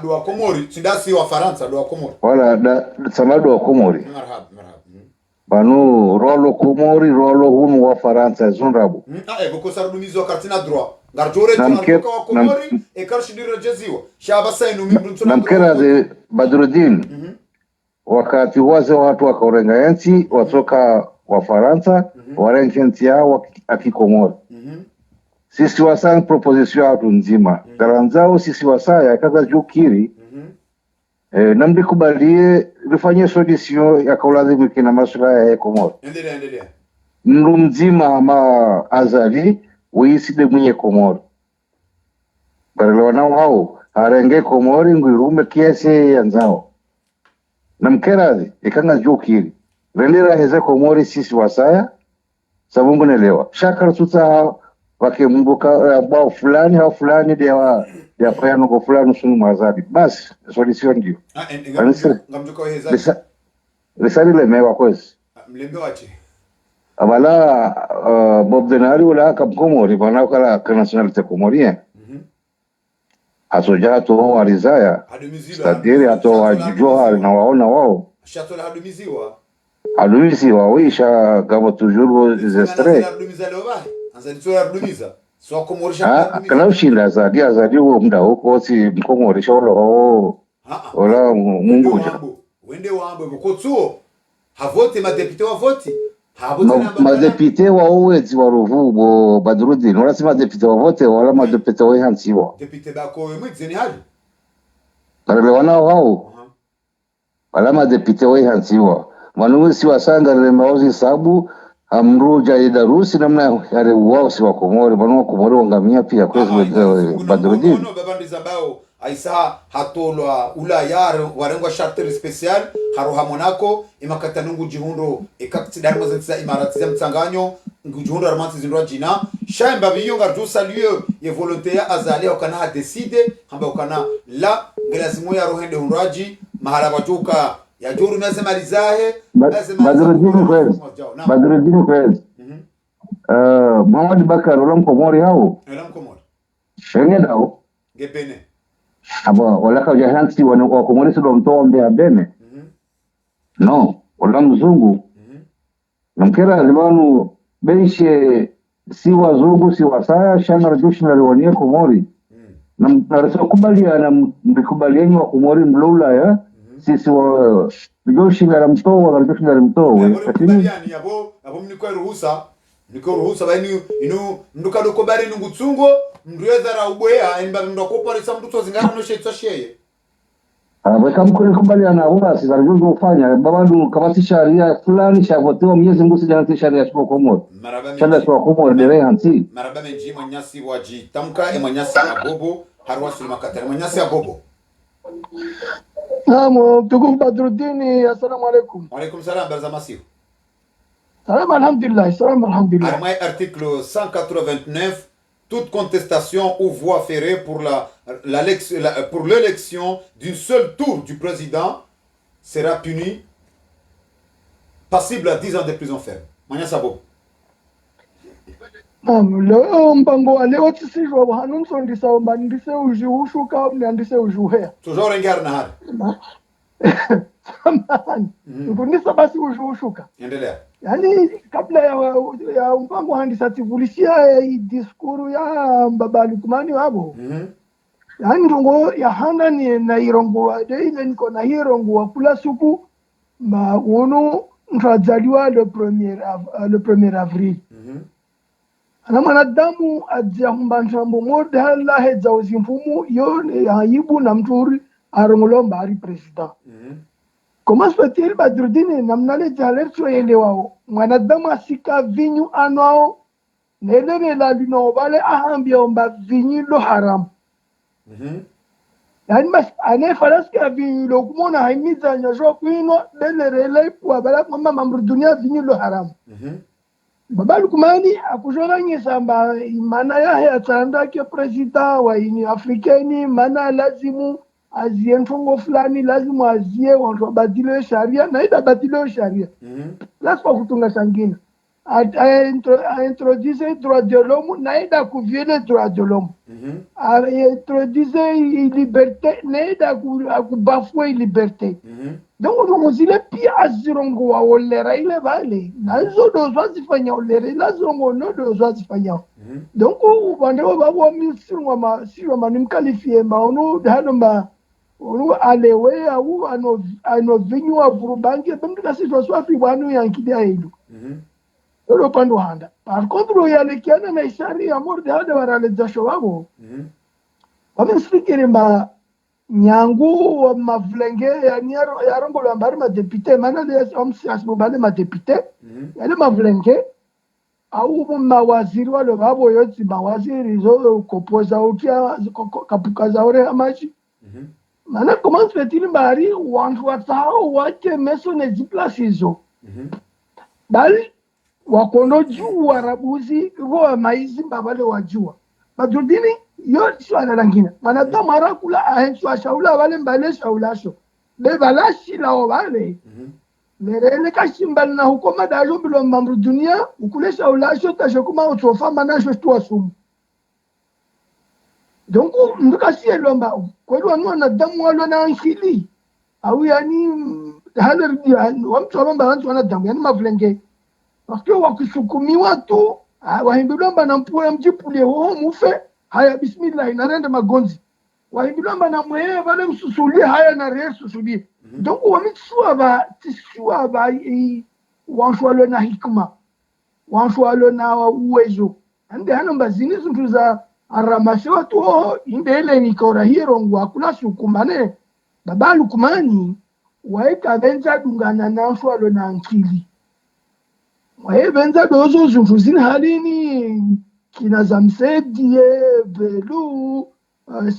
Do wa Komori, sindasi wa Faransa do wa Komori. Wala da samado wa Komori. Marhaba. Banu rolo Komori rolo hunu wa Faransa zunrabu. Boko sarudumizo kartina droit. Ngarjore tunaruka wa Komori e karshidira jeziwa. Shaba sainu mimbruntu na namkera ze Badruddin. Wakati waze watu wakaorenga nchi watoka wa Faransa warenga nchi yao akikomori. Sisi wasang proposition watu nzima. Garanzao sisi wasaya kaza jukiri. Namdi kubalie rifanye solution ya kaulazimu kina masuala ya Komori. Endelea. Mru mzima ama azali uiside mwenye Komori. Barelewa nao hao harenge Komori nguirume kiasi yanzao. Namkerazi ikanga jukiri. Rendera heze Komori sisi wasaya sabungu nelewa. Shakara tuta wakimbuka bao fulani au fulani dia payano ko fulani sunu mazadi. Basi solution ndio. Ngamjuko heza. Risali lemewa kwezi. Mlembe wachi. Abala Bob Denari wala Komori bana kala nationalite komorien. Asoja to alizaya. Stadiri ato ajoha na waona wao. Shatola hadumiziwa. Hadumiziwa wisha kama toujours zestre. Hadumiza leo bahi. Anzali to hadumiza. So Komorisha hadumiza. Kana ushinda azadi huo muda huko si mkomorisha wala Mungu. Wende wambo bukotsuo. Havote madepite wa voti. Madepite wa uwezi wa Ruvubo Badruddin wala si madepite wa vote wala madepite wa hansiwa. Depite bako mwizeni hali. Barelewa nao hao. Wala madepite wa hansiwa. Manusi wasanga le maozi sabu amruja idarusi namna yale wao si wa Komori bano Komori wangamia pia kwezi Badruddin. No babandi zabao aisa hatolwa ula yar warengwa charter special haroha Monaco imakata nungu jihundo ekakitidari mazentisa imarati za mtsanganyo ngujuhundo armanti zindwa jina shaimba biyo ngarju saluer ye volonté ya azali okana ha décider hamba okana la ngelazimu ya rohende hunraji mahala bajuka ya juru nasema lizahe Badruddin kwezi Muhammad Bakar ulam Komori hao shenge dao gebene abo wala ka jahansi wa Komori sio mtoa mbea bene no wala mzungu namkera limanu beishe si wazungu si wasaya shanga rajushna liwanie Komori na kubaliana mbikubaliani wa Komori mlula ya sisi wa bijoshina la mtoa rajushna la mtoa lakini abo mniko ruhusa bani inu ndukado ko bari ngutsungo mndweza ra ubwea imba ndokoparisa mtuto zingana no shetwa sheye weka mkoni kubaliana huwa si zarujuzo ufanya babandu kamati sharia fulani shavotewa Mwenyezi Mungu sijana sharia sio Komori shanda sio Komori dere hansi maraba menji mwanyasi waji tamka mwanyasi abobo harwasu makatari mwanyasi abobo tukum Badruddin assalamu alaikum wa alaikum salam barzamasi salam alhamdulillah Armaï article 189 toute contestation ou voie ferrée pour l'élection d'un seul tour du président sera punie passible à 10 ans de prison ferme. Manya Sabo. Leo mpango wa leo tisijwa hanun sondisa mbandise ujuhushuka mniandise ujuhea. Toujours rengar nahar. samani ndunisa basi ushuka Endelea. yani kabla ya mpango handisativulishia diskuru ya baba Lukumani wabo yani ndongo ya handa ni na irongo ile niko na irongo kula suku ma uno mtajaliwa le 1er avril ana mwanadamu ajahumba nshambo moda la heza uzimfumu yo aibu na mturi arongolomba ari president comment se fait-il Badruddin namnale jalercho yende wao mwanadamu asika vinyu anwao nelele la lino vale ahambia omba vinyu lo haram yani mas ane falaska vinyu lo kumona haimiza nyojo kwino belerele kwa bala kwamba mamru dunia vinyu lo haram Baba Lukumani akujoranye samba mana yahe atanda ke president wa ini afrikani mana lazimu azie mfungo fulani lazimu azie wantu badile sharia na ida badile sharia lazima kutunga sangina a introduce droit de l'homme na ida kuviele droit de l'homme a introduce liberté na ida kubafwe liberté donc on zile pia azirongo wa olera ile vale nazo dozo zifanya olera ila zirongo no dozo zifanya donc upande wa babo sirwa manimkalifie maono dalomba onu alewe au ano vinyu wa burubangi bamdika sitwa swafi bwanu yankidia ilu ero pando handa par contre yalekiana na ishari ya morde hada warale jasho wabo wamesfikiri mba nyangu wa mavlenge ya rongo la mbari ma député mana de omsi asbubale ma député yale mavlenge au mawaziri wale wabo yoti mawaziri zo kopoza utia kapuka za ore amaji mana comment se fait-il mbari wantu watao wake meso ne ziplasizo bali wakondo juu warabuzi wa maizi mbabale wajua Badruddin yo swala langina manadamu arakula ahenchwa shaula wale mbale shaulasho be balashi lao wale merele kashimbal na hukoma dajo bilo mamru dunia ukule shaulasho tashokuma utofa manasho shtua sumu donc ndukasi elomba kweli wanadamu walo na anhili au yani haler wamtu wamba wantu wanadamu yani mavlenge parce que wakisukumiwa tu wahimbilomba na mpua mjipule ho mufe haya bismillah inarenda magonzi wahimbilomba na mweye vale msusulie haya na reye susulie donc tisua ba wanshwalo na hikma wanshwalo na uwezo ande hano mbazini zintu za aramashe watu ho indele nikora hirongo akula sukumane Baba Lukumani waeka benza dungana na wanshwalo na nkili benza dozo zintu zini halini kina zamsedie belu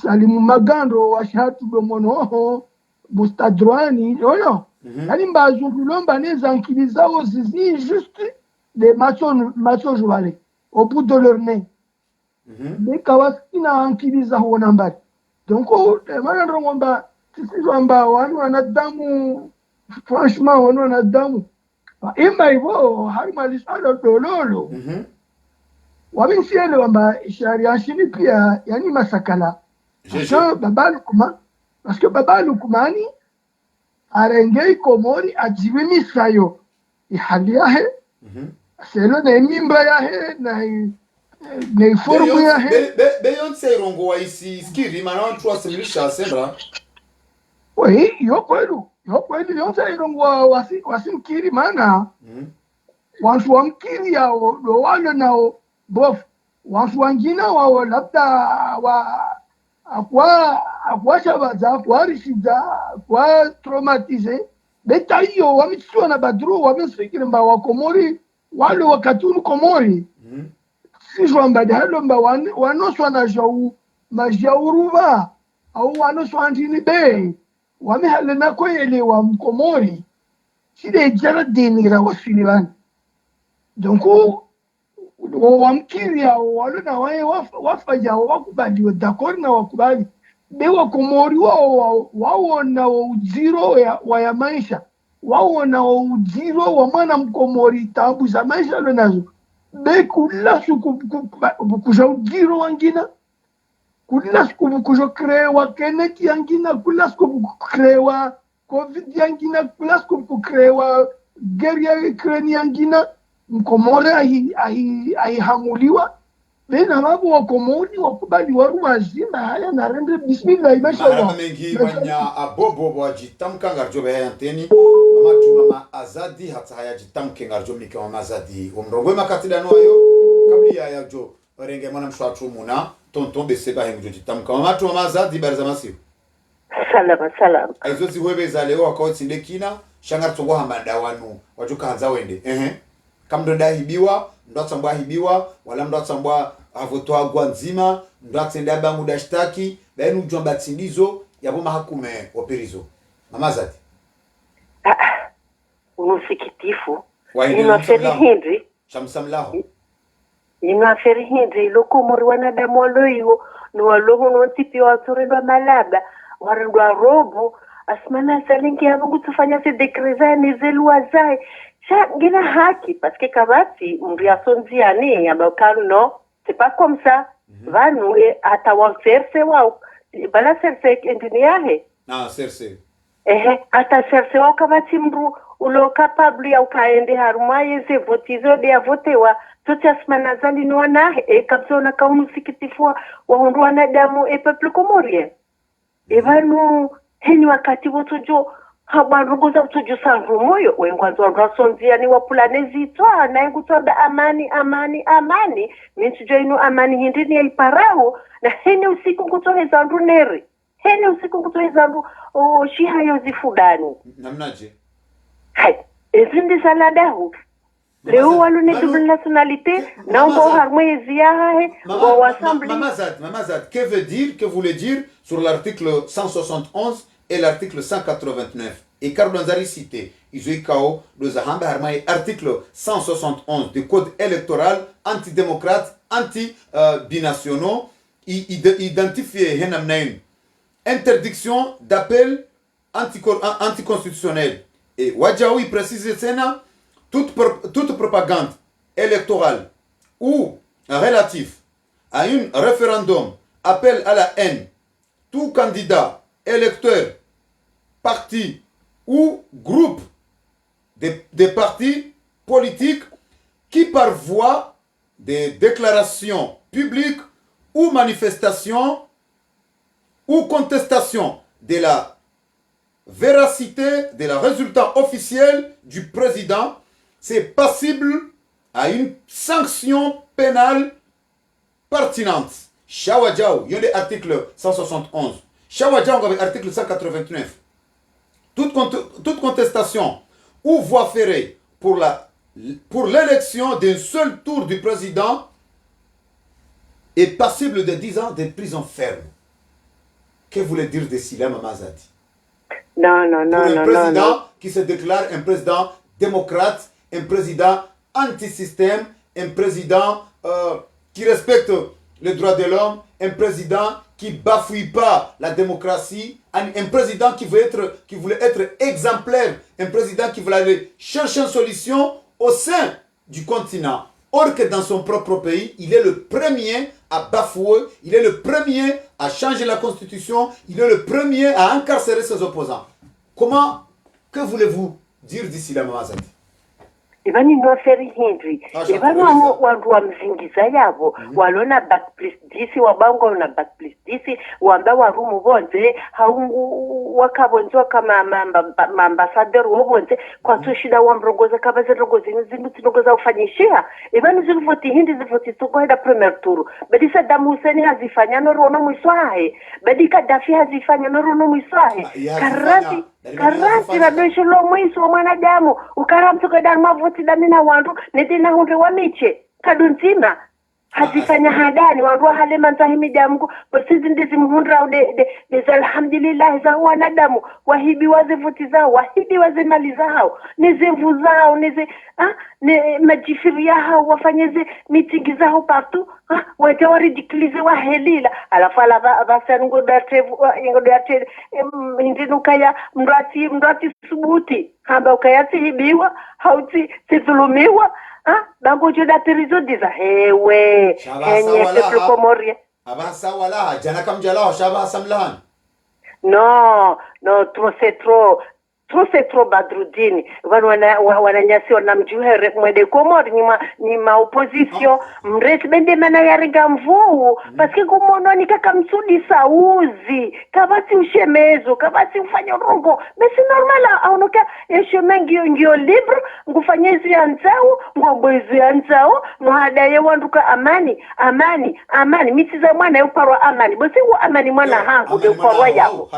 Salimu Magando washatu domonoho bustadroani yoyo yani mbazungu lomba neza nkili zao zizi juste des maçons jouale au bout de leur nez mais kawasina nkili za huona mbali donc mana ndongomba sisi kwamba wanu wanadamu franchement wanu wanadamu imba hivyo harimalisalo dololo wamisiele wamba sharia shini pia yani masakala parce que Baba Lukumani arengei komori ajiwe misayo ihali yahe selo na mimba yahe na iformu yahe Beyonce irongo wa isi skiri mana wantu wasimilisha sembra oui yo kwelu Beyonce irongo wasimkiri mana wantu wamkiri yao do wale nao bof wantu wangina wao labda akwa shabaza akwa rishiza akwa traumatize beta hiyo wamitsua na badru wamesifikiri mba wakomori wale wakatunu komori sijwa mba dahalo mba wanoswa na jau majauruva au wanoswa antini be wamehale na kwele wa mkomori sile jara denira wasilibani donc wamkiri hao wale na wafaja wakubali d'accord na wakubali be wakomori wao na ujiro wa maisha wao na ujiro wa mwana mkomori tabu za maisha nazo be kula suku kuja ujiro wangina kula suku kuja krewa keneti yangina kula suku krewa covid yangina plus kukrewa guerre ya Ukraine yangina mkomore aihamuliwa bena mabu wa komori wakubali waru wazima haya na rende bismillah mashallah maraba mengi manya abobo wajitamka ngarjo bayanteni mama azadi hata haya jitamke ngarjo mike mama azadi umrongo makatida no ayo kabli ya jo renge mwana mshwatu muna tonton beseba hengu jitamka mama azadi barza masiu salam aizo ziwebe za leo akauti lekina shangar tongo hamada wanu wajuka hanza wende kamdo dahibiwa ndo atsambwa hibiwa wala ndo atsambwa avotwa gwanzima ndo atsenda bangu dashtaki bainu jomba tsindizo yabo mahakume operizo mama zati unusikitifu inaferi hindi shamsamlaho inaferi hindi loko mori wanadamu waloyo no waloho no tipi waturendwa malaba warendwa robo asmana salingi ya mungu tufanya se dekreza nizelua zai ngina haki parce que kabati mriasonzi ani ambayo no c'est pas comme ça vanu ata wanserse wao bala serse endiniahe serse ata serse wao kabati mru ulo capable ya ukaende harumaye ze votizo de votewa tuti asmana zali no anahe kabzona kaumu sikitifu wa hundwa na damu peuple comorien vanu heni wakati wotojo habanrugoza utuju sangu moyo wengwanzo ndasonzia ni wapulanezi toa na ngutoba amani mintujo inu amani hindini ya iparao na heni usiku ngutoheza nduneri heni usiku ngutoheza ndu shiha yozifudani namnaje hai ezindi saladahu leo walu ne double nationalité naomba harmonie yahe ngo assemblée Mama Zad, que voulait dire sur l'article 171 et l'article 189 et Carlonzari cité Izoikao le Zahamba Harmaï article 171 du code électoral antidémocrate anti-binationaux identifié Henamnaim interdiction d'appel anticonstitutionnel et Wadjaoui précise Sénat toute propagande électorale ou relative à un référendum appel à la haine, tout candidat, électeur, parti ou groupe des partis politiques qui par voie de déclarations publiques ou manifestations ou contestation de la véracité de la résultat officiel du président, c'est passible à une sanction pénale pertinente. Shawadjao, il y a l'article 171. Shawadjao, avec l'article 189. Toute contestation ou voie ferrée pour l'élection d'un seul tour du président est passible de 10 ans de prison ferme. Que voulait dire de cela, Mama Zadi? Non. Un président qui se déclare un président démocrate, un président anti-système, un président qui respecte les droits de l'homme, un président qui bafouille pas la démocratie, un président qui voulait être exemplaire, un président qui voulait aller chercher une solution au sein du continent. Or que dans son propre pays, il est le premier à bafouer, il est le premier à changer la constitution, il est le premier à incarcérer ses opposants. Que voulez-vous dire d'ici là, Mama Zadi? Ivani nwaferi hindi ivani wandu wa mzingiza yavo walona back plus disi wabango na back plus disi wamba warumu bonze haungu wakabonzo kama maambasador wobonze kwa tushida wa mrongoza kabaze rongozi nzimu tinongoza ufanyishia ivani zilivoti hindi zilivoti tukoheda premier tour bedisa damu Hussein hazifanya norono mwiswahe bedika Dafi hazifanya norono mwiswahe karanti na doisho lo mwiso wa mwanadamu ukaramtuka dan mavuti damina wandu nedina hunde wa miche kadunzima hazifanya hadani wandu halema nzahimi damu basizi ndizi mhundra de alhamdulillah za wanadamu wahibi wazivuti zao wahibi wazimali zao nizemvu zao ne majifiria hao wafanyeze mitingi zao partout wajawa ridiculize wa helila alafu ala vasanungo date indinukaya mrati subuti hamba ukayati hibiwa hauti sidhulumiwa bango joda perizo diza hewe enye peple komorie abasa wala jana kamjala shaba samlan no trop c'est trop trop c'est trop Badrudini wananyasiwa na mjuhere mwede Komori ni ma opposition mreti bende mana yaringa mvuu paske kumono ni kaka msudi sauzi kabati ushemezo kabati ufanya rongo besi normala aunoka chemin ngio libre ngufanyezi anzao ngobwezi anzao muhadaye wanduka amani mitiza mwana yuparwa amani besi amani mwana hangu yuparwa yao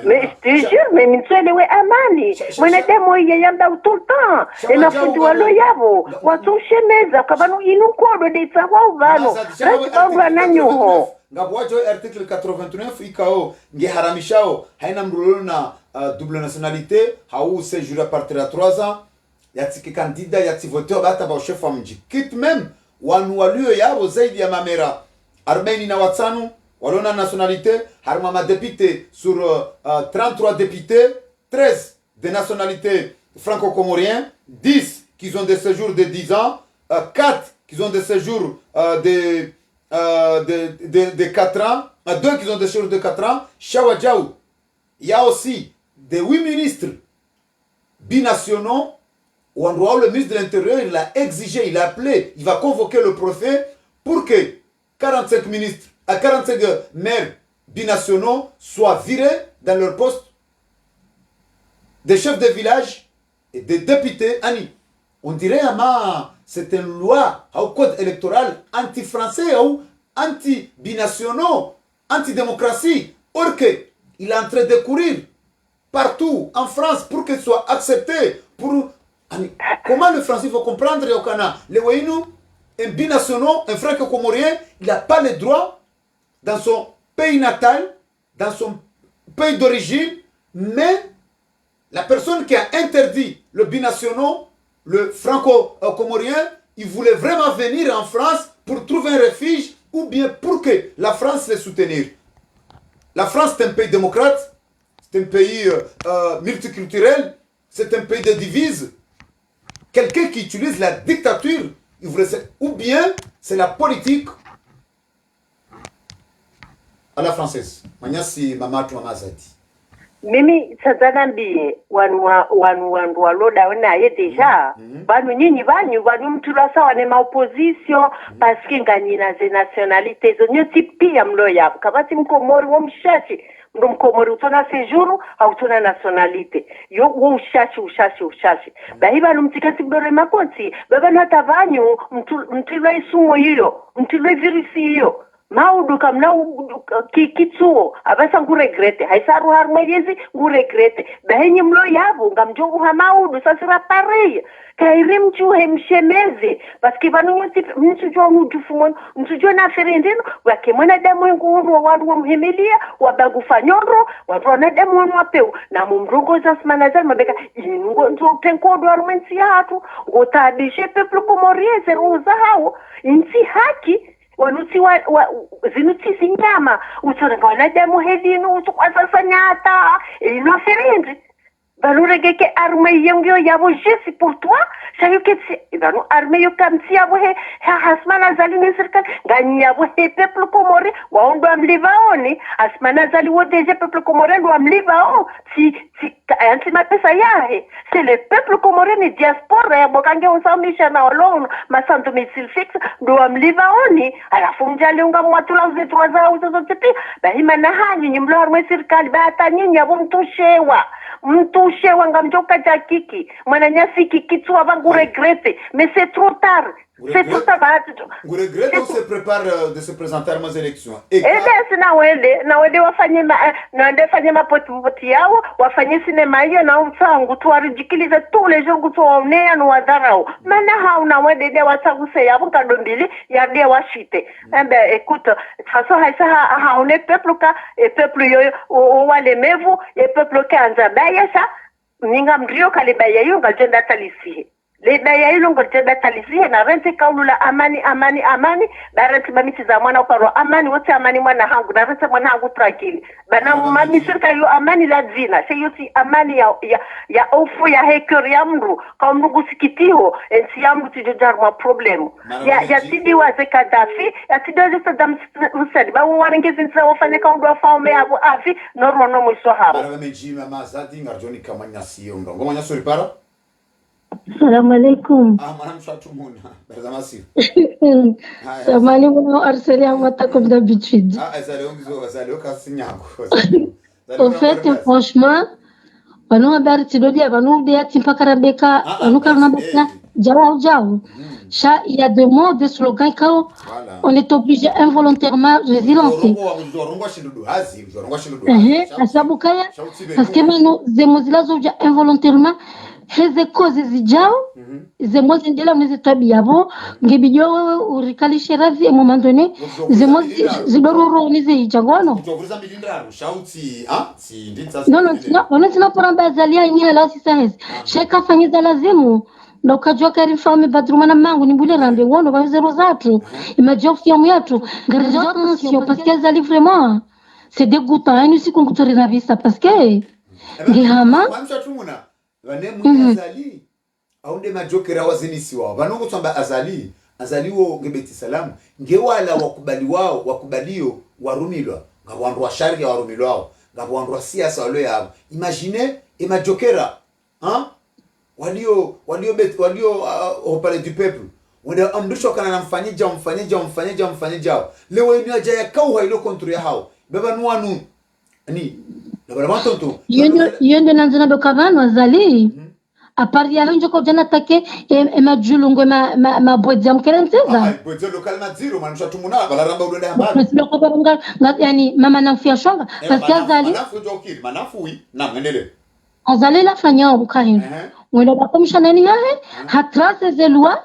mais je te jure, mais mitswelewe amani mwanadamu yeyamba tout le temps enafundiwa lo yavo watushemeza kabanu inukodo deitsawa uvano rasibandu ananyuho ngabwajo article 89 ikao ngeharamishao haina mrulolo na double nationalité hau séjour à partir de 3 ans yatiki candidat yati voter bata ba chef mji kit même wanu walio yabo zaidi ya mamera 45 walona nationalité harma député sur 33 députés 13 de nationalité franco-comorien 10 qui ont des séjours de 10 ans 4 qui ont des séjours de 4 ans 2 qui ont des séjours de 4 ans Shawadjaou. Il y a aussi des 8 ministres binationaux où le ministre de l'Intérieur il a exigé, il a appelé, il va convoquer le préfet pour que 45 ministres à 45 maires binationaux soient virés dans leur poste des chefs de village et des députés. On dirait c'est une loi au code électoral anti-français ou anti-binationaux, anti-démocratie. Or que il est en train de courir partout en France pour qu'il soit accepté. Comment le français faut comprendre au Ghana? Les Waynou, un binationaux, un franco-comorien, il n'a pas le droit dans son pays natal, dans son pays d'origine, mais la personne qui a interdit le binationaux, le franco-comorien, il voulait vraiment venir en France pour trouver un refuge ou bien pour que la France les soutenir. La France est un pays démocrate, c'est un pays multiculturel, c'est un pays de divises. Quelqu'un qui utilise la dictature, il voulait, ou bien c'est la politique à la française. Manyasi mamatu mamazati. Mimi sazanambi wanu waloda wanaye deja banu nyinyi banyu mtulasa wane ma opposition parce que nganyina ze nationalité zo nyoti pia mlo ya kabati mkomori wo mshachi ndo mkomori utona séjour au tona nationalité yo wo ushashi bahiba numtikati bore makonti baba nata banyu mtulwa isumo hiyo mtulwa virusi hiyo maudu kamna kikitsuo abasa nguregrete haisaru harmeyezi nguregrete bahenye mlo yabo ngamjongu ha maudu sasira pareil kairim chuhe mshemeze paske banu mtujua mudufumon mtujua na ferendeno wake mwana damu nguru wandu wa mhemelia wabagu fanyoro watu wana damu wapeu na mumrongo za smanazal mabeka ingo nzo tenkodo armensi hatu ngotadishe peuple comoriense roza hao insi haki wanuti zinuti sinyama utsonga wanadamu hedinu utukwasa nyata ino ferendi balurege armée yongyo yabo jesi pour toi sayo que banu armée yo kamti yabo he hasmana zali ne serikali ngani yabo he peuple comorien waondo amlivaoni hasmana zali wo déjà peuple comorien ndo amlivao si anti mapesa yahe c'est le peuple comorien ni diaspora ya bokange usamisha na olono masanto misil fixe ndo amlivaoni alafu mjali unga mwatula uzetwa zao zote pia bahima na hanyi nyimlo armée serikali bata nyinyi yabo mtushewa ngamjoka jakiki mwananyasi kikitswa vangu regrette mais c'est trop tard. C'est trop tard. Vous regrettez ou se prépare de se présenter à mes élections? Na wende wafanye mapoti yao wafanye sinema hiyo na utangu tuwarijikilize tous les jours kutuonea na wadharau maana hauna wende de wasaguse yabo kadombili ya de washite écoute façon haisa haone peuple yo wale mevu et peuple kanza bayasa ninga mrio kalibaya yo ngajenda talisi leba ya ilo ngote batalizia na rente kaulula amani barenti mamiti za mwana uparo amani wote amani mwana hangu na rente mwana hangu tranquili bana mami sirka yo amani la dzina se yoti amani ya ofu ya hekor ya mru kwa mrugu sikitiho ensi ya mru tijojar mwa problemu ya tidi waze Kadafi ya tidi waze Saddam Hussein ba warengezi nsa wafane kaundu wa faume abu afi normo no mwiso haru bara mejima mazadi ngarjoni kamanya siyo mrongo manya suri para. Assalamu alaikum. Manam shatumuna. Barzamasi. Samani mwana arseli amata comme d'habitude. Ezale okasinyako. Au fait, franchement, banu habari tidodia banu de atimpaka rabeka, banu karna baka jao. Il y a des mots, des slogans quand on est obligé involontairement de les lancer. Parce que maintenant, des mots là sont involontairement hizi causes zijao zemo zindela mnezitabiyabo ngibijo urikalishe razi a moment donné zemo zidororo nizijagono non sina poramba zalia nyinyi la sisahezi sheka fanyiza lazimu ndo kajua kari fami badrumana mangu nimbule rambe wono ba zero zatu imagine fiamu yetu garde attention parce que zali vraiment c'est dégoûtant hein si qu'on kutori na vista parce que ngihama vane azali aunde majokera wazinisi wao vanongo tsamba azali wo ngebeti salamu ngewala wakubalio warumilwa ngabantu washarika warumilwa wao ngabantu siasa walo yabo imagine majokera walio au palais du peuple wenda amdusho kana namfanyija leo ni aja ya kauha ilo kontro ya hao baba nuanu ni yende nanzana dokavano azali apari ya njoko jana take majulungo ma bwedza mkerenteza bwedza lokal maziro manusha tumuna balaramba udonda hambari lokobanga yani mama namfia shonga parce que azali manafu wi na mwendele azali la fanya bukahin wenda bakomsha nani yahe hatrace de loi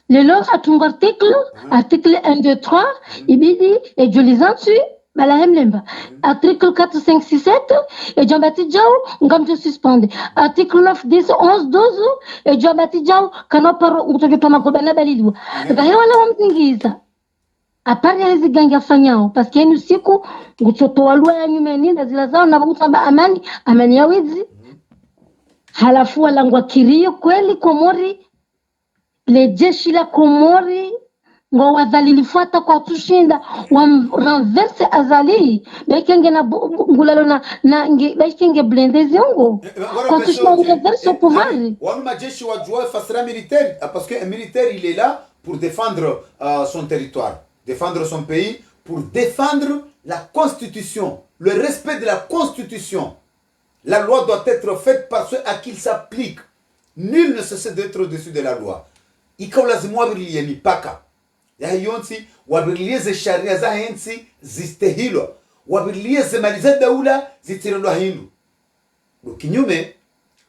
le loi hatunga article 1 2 3 ibidi et je les entends Balahem lemba. Article 4, 5, 6, 7, et Jean-Baptiste Diaw, ngam te suspende. Article 9, 10, 11, 12, et Jean-Baptiste Diaw, kanoparo, utojo toma kubana balilu. Bahe wala wamzingiza. Apari ya hizi gangi afanyao, paske yenu siku, utoto walua ya nyumeni, na zila zao, na wakutamba amani ya wizi. Halafu walangwa kirio kweli Komori, le jeshi la Komori, ngo wadhalilifuata kwa tushinda renverse azali bekenge na ngulalo na bekenge blindezi yango kwa tushinda renverse pouvoir wanu majeshi wajua fasira militaire parce que un militaire il est là pour défendre son territoire, défendre son pays, pour défendre la constitution, le respect de la constitution. La loi doit être faite par ceux à qui il s'applique. Nul ne cesse d'être au-dessus de la loi. Ikaulazimu wabirilie mipaka ya yonsi wabirilie ze sharia za hensi zistehilwa, wabirilie ze mali za daula zitirindwa hindu. Kinyume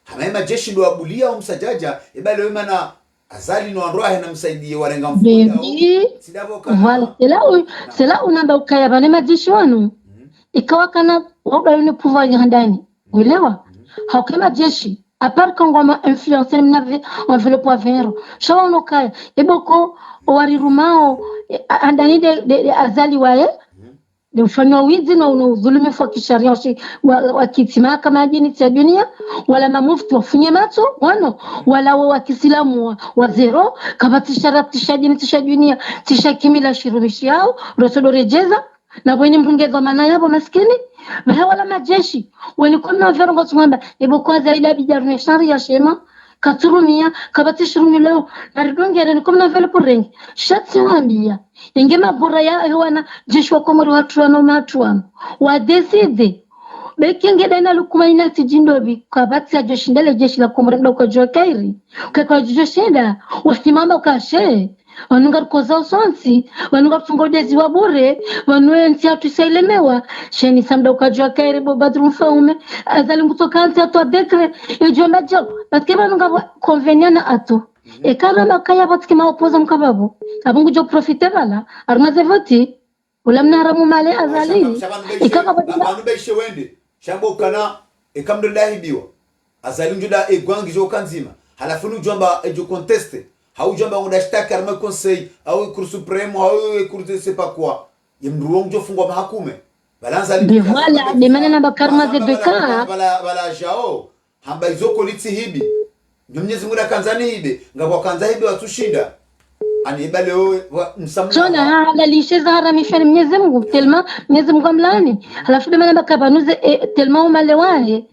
hamaima jeshi ndo abulia umsajaja ibale wema na azali no androa na msaidie warenga mfuda voilà c'est là où namba ukaya bane majeshi wanu ikawa kana wabda yone pouvoir yandani uelewa hakuna jeshi à part quand on m'a influencé on veut le pouvoir shawa nokaya eboko warirumao andani de azali wae de ufanywa wizi na unadhulumu kwa kisharia wa kitima kama dini ya dunia wala mamufti wafunye macho wano wala wa Kiislamu wa zero kama tisharati dini tisha dunia tisha kimila shirumishi yao rosodo rejeza na wenye mrungeza maana yao maskini wala majeshi walikuwa na verongo tsumba eboko zaidi bijarne sharia shema katurumia kabatishirumi leo naridongere ni kumna vile porengi shatsi wambia ingema bora ya wana jeshi wa Komori watu wana matuano wa decide bekenge dana lukumaina tijindobi kabati ya jeshi ndele jeshi la Komori ndo kwa jokairi kwa jeshi nda wasimama ukashe wanunga koza usonsi wanunga tungodezi wa bure wanwensi atusaelemewa sheni samda ukajua kairi bo badrum faume azali mkutokanti ato dekre ejomba jo batke wanunga konveniana ato e kana makaya batke maopoza mkababu abungu jo profite bala armaze voti ulamna haramu male azali ikaka banu beshe wende shambo kana ekamdo lahibiwa azali njuda egwangi jo kanzima halafu ni jamba ejo conteste hau jamba unashtaki arma conseil au cour supreme au cour de c'est pas quoi yemruong jo fungwa mahakume balanza de voilà de manana bakarma de ka bala jao hamba izoko litsi hibi Mwenyezi Mungu akanzani hibi ngakwa kanza hibi watushinda ani ibale wewe msamuna jona halalishe zahara mifani Mwenyezi Mungu telma Mwenyezi Mungu amlani halafu de manana bakabanuze telma umalewahe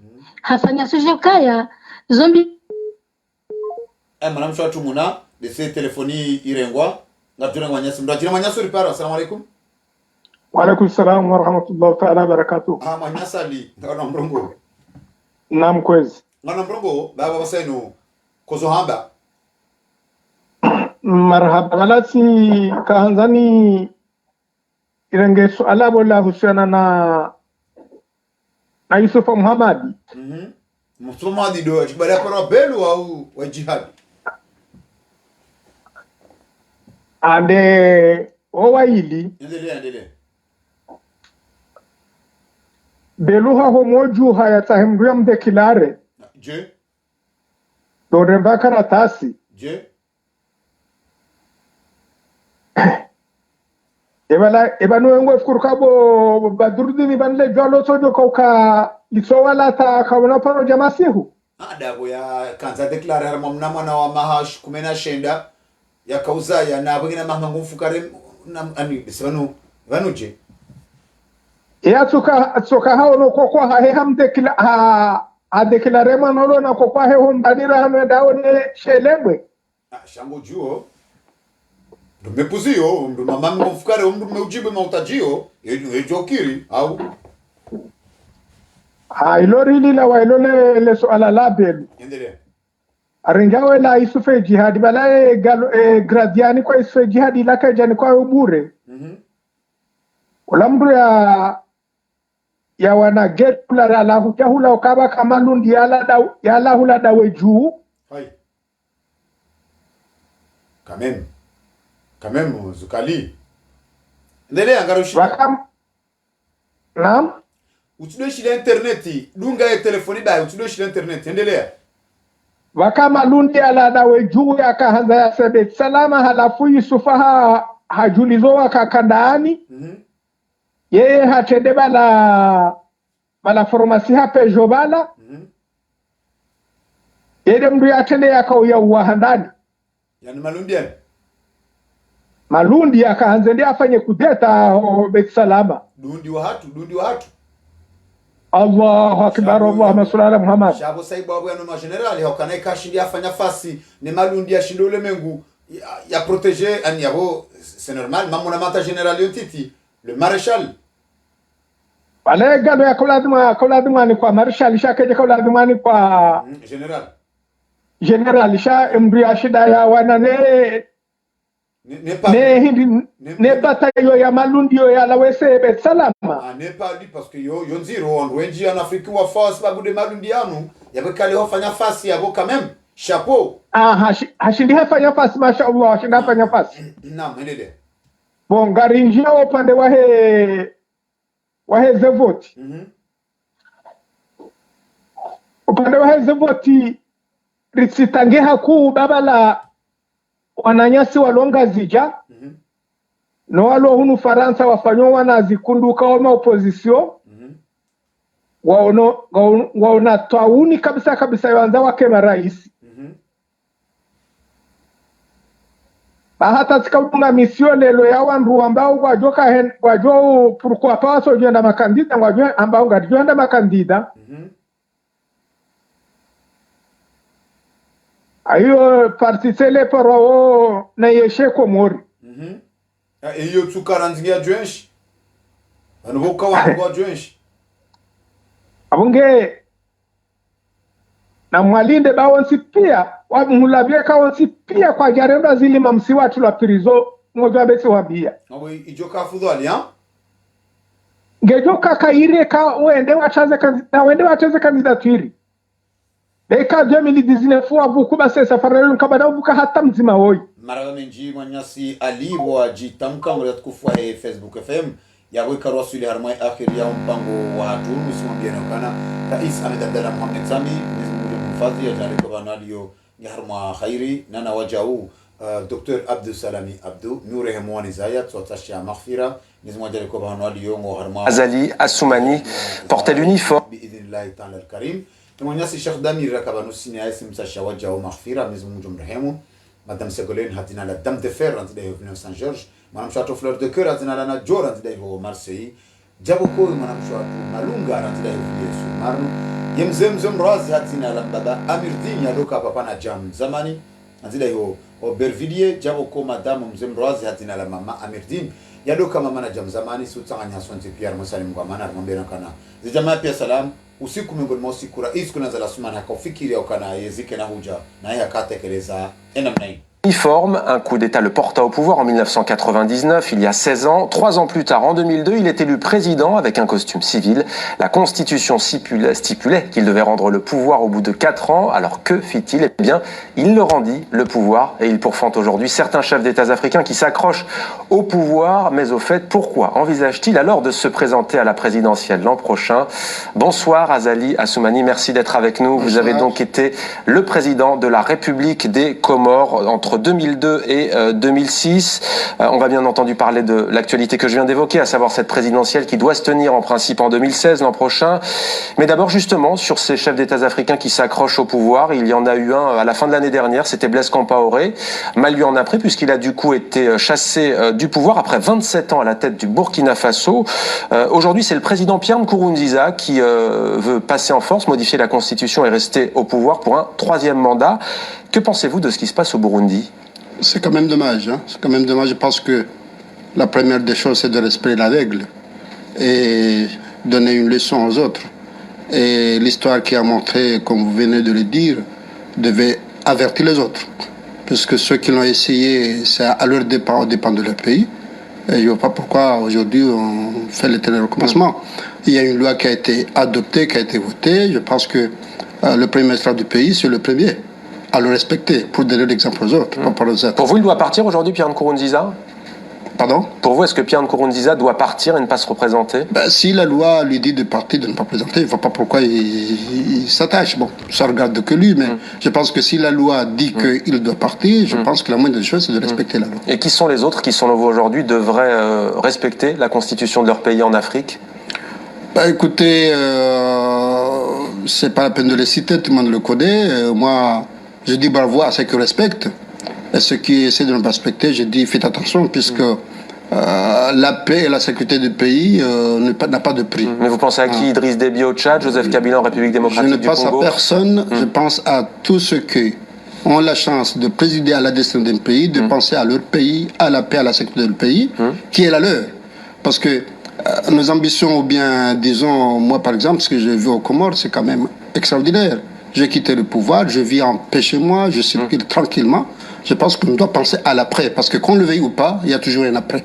hafanya suje kaya zombi manam shwa tumuna bese telefoni irengwa ngatuna mwanyasi ndo ajira mwanyasi riparo assalamu alaikum wa alaikum salam wa rahmatullahi ta'ala barakatuh mwanyasa ali ngana mrongo nam kwezi ngana mrongo baba basenu kozo hamba marhaba galati kaanzani irenge suala bola husiana na Yusufa Muhammadi Muhammadi do ajibala para belu au wa jihad ande owaili endelea belu ha homoju haya tahimruya mdekilare je do remba karatasi je ebanu wengo fkurkabo badurdini banle jalo sojo kauka lisowala ta kawana paro jamasihu adabo ya kanza declare harma mnamwana wa mahash kumena shenda ya kauza ya na bugina mahma ngumfukare ani bisanu vanuje ya tsoka hao no kokwa ha hamde kila ha declare manolo na kokwa he hombadira hano dawo ne shelengwe shango juo ndo mepuzio ndo mama ngumfukare ndo meujibe mautajio ejokiri au ilori lila wa ilole le suala la belu endelea aringawe la isufe jihadi bala gradiani kwa isufe jihadi laka jani kwa ubure ulamru ya wana get kula la hula ukaba kama lundi ya la hula dawe juu hai kamem zukali endelea ngarushi wakam naam utudoshile interneti dunga ya telefoni ba utudoshile internet endelea wakama lundi ala dawe juu ya kahanza ya sebe salama halafu Yusufa hajulizo wakakandaani yeye hatende bala formasi hape jobala yede mdu yatende yakauya uwahandani yani malundiani malundi akaanze ndiye afanye kudeta bet salama dundi wa hatu Allahu akbar Allahumma salli ala Muhammad shabo saibu abu ya no general hakana kashindi afanya fasi ne malundi ya shindo le mengu ya protéger ani yabo c'est normal mamona mata general yontiti le maréchal wale gado ya kauladima ni kwa maréchal shake kauladima ni kwa general sha mri ashida ya wana ne batayo ya malundio ya lawese bet salama ne pas dit parce que yo nziro on wenji en Afrique wa force ba bude malundi yanu yabekale hofanya fasi yabo quand même chapeau hashindi hafanya fasi mashaallah hashindi hafanya fasi naam endelea bon garinjia upande wahe zevoti upande wahe zevoti ritsitange haku babala wananyasi walonga zija no walo hunu Faransa wafanyo wanazikunduka wa opposition waona tauni kabisa yanza wake marais bahata sikabunga mission lelo ya wandu ambao wajo pourquoi pas so jenda makandida wajo ambao ngadijenda makandida ayo partisele paro na yeshe komori iyo tukaranzingia jwenshi anuboka wa jwenshi abunge na mwalinde bawonsi pia wa mulabie kawonsi pia kwa jarenda zili mamsi watu la prizo ngoja besi wabia ngabo ijoka fudhali ngejoka kaire ka wende wachaze kandidatiri Beka 2019 avukuba sasa farao kabada uvuka hata mzima hoi mara menji mwanyasi aliwa jitamka ngora tukufwa Facebook FM yawe karwa suli harmai akhiri ya mpango wa hatu musimwambia na kana rais amedadala Mohamed Sami mfadhi ya jari kwa nalio yaharma khairi nana wajau Dr Abdou Salami Abdou Noure Mwani Zayat Swatashia Maghfira Nizmo Jaleko Bahanwali Yongo Harma Azali Assoumani portait l'uniforme. Bi'idhnillahi ta'ala al-karim. Mwenyasi Sheikh Damir Rakabanu Sini Aisim Sasha Wajau Maghfira Nizmo Jumrahemu Madame Ségolène Hatina la Dame de Fer Antidaï au Saint-Georges Madame Château Fleur de Cœur Hatina la Nadjor Antidaï au Marseille Djaboko Madame Château Malunga Antidaï au Sumarno Yemzemzem Raz Hatina la Baba Amirdin Yadoka Papa Najam Zamani Antidaï au Bervilliers Djaboko Madame Mzem Raz Hatina la Mama Amirdin Yadoka Mama Najam Zamani Sutsanganya Sonti Pierre Mosalim Gwamana Rambera Kana Zijama Pia Salam usiku miongoni mwa usiku rais kunaanza la sumana akafikiria ukana yezike na huja na yeye akatekeleza namna hii. Uniforme, un coup d'État le porta au pouvoir en 1999, il y a 16 ans. 3 ans plus tard, en 2002, il est élu président avec un costume civil. La Constitution stipulait qu'il devait rendre le pouvoir au bout de 4 ans. Alors que fit-il? Eh bien, il le rendit, le pouvoir, et il pourfend aujourd'hui certains chefs d'États africains qui s'accrochent au pouvoir. Mais au fait, pourquoi envisage-t-il alors de se présenter à la présidentielle l'an prochain? Bonsoir Azali Assoumani, merci d'être avec nous. Bonsoir. Vous avez donc été le président de la République des Comores entre 2002 et 2006. On va bien entendu parler de l'actualité que je viens d'évoquer, à savoir cette présidentielle qui doit se tenir en principe en 2016, l'an prochain. Mais d'abord justement, sur ces chefs d'État africains qui s'accrochent au pouvoir, il y en a eu un à la fin de l'année dernière, c'était Blaise Compaoré. Mal lui en a pris puisqu'il a du coup été chassé du pouvoir après 27 ans à la tête du Burkina Faso. Aujourd'hui, c'est le président Pierre Nkurunziza qui veut passer en force, modifier la Constitution et rester au pouvoir pour un 3e mandat. Que pensez-vous de ce qui se passe au Burundi? C'est quand même dommage. C'est quand même dommage. Je pense que la première des choses, c'est de respecter la règle et donner une leçon aux autres. Et l'histoire qui a montré, comme vous venez de le dire, devait avertir les autres. Puisque ceux qui l'ont essayé, c'est à leur dépend de leur pays. Et je ne vois pas pourquoi aujourd'hui on fait l'éternel recommencement. Il y a une loi qui a été adoptée, qui a été votée. Je pense que le premier magistrat du pays, c'est le premier à le respecter pour donner l'exemple aux autres. Pour vous, il doit partir aujourd'hui, Pierre Nkurunziza? Pardon? Pour vous, est-ce que Pierre Nkurunziza doit partir et ne pas se représenter? Si la loi lui dit de partir, de ne pas présenter, il ne voit pas pourquoi il s'attache. Bon, ça regarde que lui, mais je pense que si la loi dit qu'il doit partir, je pense que la moindre des choses, c'est de respecter la loi. Et qui sont les autres qui, selon vous, aujourd'hui, devraient respecter la constitution de leur pays en Afrique? Écoutez, c'est pas la peine de les citer, tout le monde le connaît. Moi, je dis bravo à ceux qui respectent. Et ceux qui essaient de ne pas respecter, je dis faites attention, puisque la paix et la sécurité du pays n'a pas de prix. Mais vous pensez à qui? Idriss Déby au Tchad, Joseph Kabila en République démocratique du Congo? Je ne pense à personne, je pense à tous ceux qui ont la chance de présider à la destinée d'un pays, de penser à leur pays, à la paix, à la sécurité du pays, qui est la leur. Parce que nos ambitions, ou bien, disons, moi par exemple, ce que j'ai vu aux Comores, c'est quand même extraordinaire. J'ai quitté le pouvoir, je vis en paix chez moi, je circule tranquillement. Je pense qu'on doit penser à l'après, parce que qu'on le veuille ou pas, il y a toujours un après.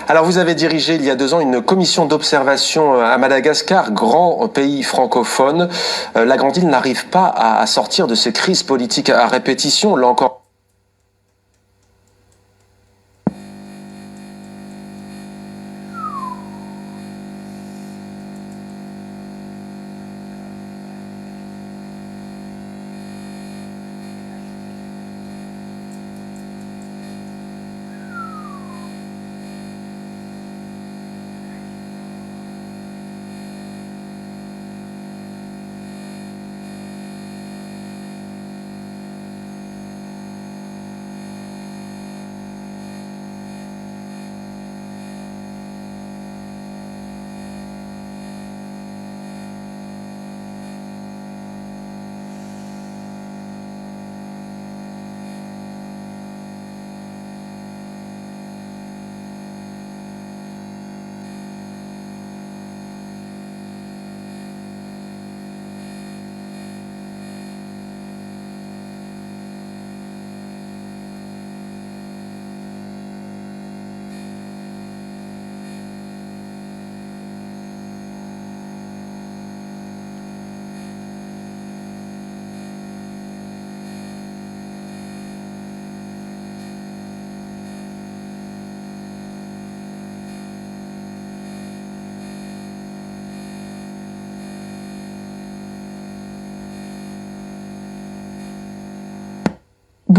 Alors vous avez dirigé il y a 2 ans une commission d'observation à Madagascar, grand pays francophone. La grande île n'arrive pas à sortir de ces crises politiques à répétition, là encore.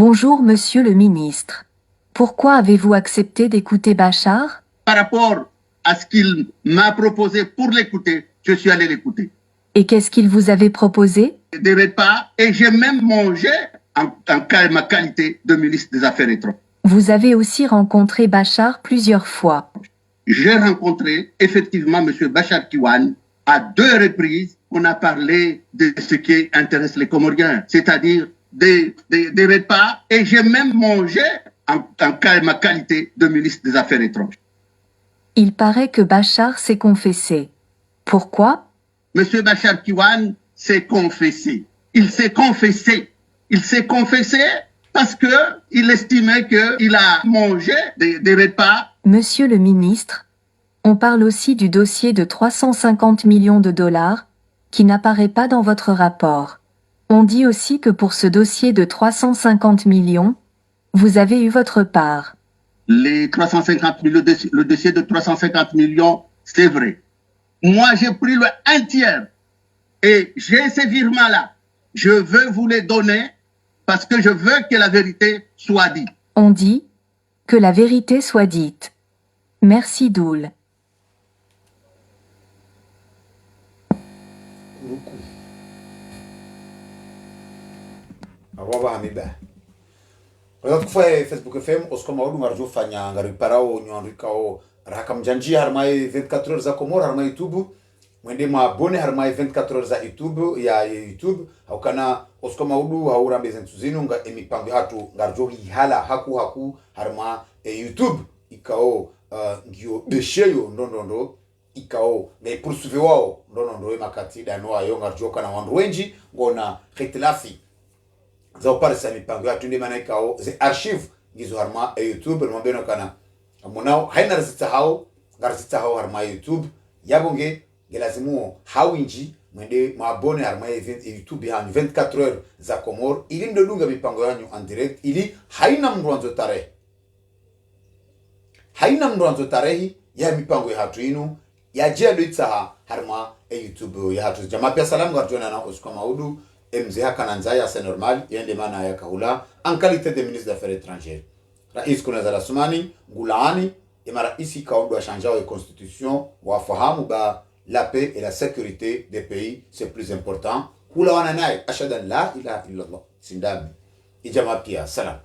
Bonjour Monsieur le ministre. Pourquoi avez-vous accepté d'écouter Bachar? Par rapport à ce qu'il m'a proposé pour l'écouter, je suis allé l'écouter. Et qu'est-ce qu'il vous avait proposé? Des repas, et j'ai même mangé en ma qualité de ministre des Affaires étrangères. Vous avez aussi rencontré Bachar plusieurs fois. J'ai rencontré effectivement M. Bachar Kiwane à 2 reprises. On a parlé de ce qui intéresse les Comoriens, c'est-à-dire des repas, et j'ai même mangé en ma qualité de ministre des Affaires étrangères. Il paraît que Bachar s'est confessé. Pourquoi? Monsieur Bachar Kiwane s'est confessé. Il s'est confessé. Il s'est confessé parce que il estimait qu'il a mangé des repas. Monsieur le ministre, on parle aussi du dossier de 350 millions de dollars qui n'apparaît pas dans votre rapport. On dit aussi que pour ce dossier de 350 millions, vous avez eu votre part. Les 350 millions, le dossier de 350 millions, c'est vrai. Moi, j'ai pris le 1/3 et j'ai ces virements-là. Je veux vous les donner parce que je veux que la vérité soit dite. On dit que la vérité soit dite. Merci Doul. Aroba hamiba. Kwa kufanya Facebook FM oskoma odu marjo fanya ngari parao nyonrikao rakam janji harmai 24 heures za Komoro harmai YouTube mwende maabone harmai 24 heures za YouTube ya YouTube haukana oskoma odu haurambe zentuzinu nga emipango hatu ngarjo hihala haku harma YouTube ikao ngio besheyo ndondo ikao ngai poursuive wao ndondo makati dano ayo ngarjo kana wandu wenji ngona khitilafi za uparisa mipango ya tunde mana ikao ze archive ngizo harma YouTube mwambeno kana munao haina razita hao harma YouTube yabonge ngelazimu hawinji mwende maabone harma YouTube ya 24 heures za Komoro ili mdodunga mipango yanyu en direct ili haina mndwanzo tarehi ya mipango ya hatu inu ya jelo itsaha harma YouTube ya hatu jama pia salamu garjona na Oscar Maudu MZ hakana nzaya c'est normal yende mana ya kahula en qualité de ministre des Affaires étrangères rais kuna za Sumani ngulaani imara isi kaondo changer la constitution wafahamu ba la paix et la sécurité des pays c'est plus important kula wana naye ashadan la ilaha illallah sindami ijama pia salam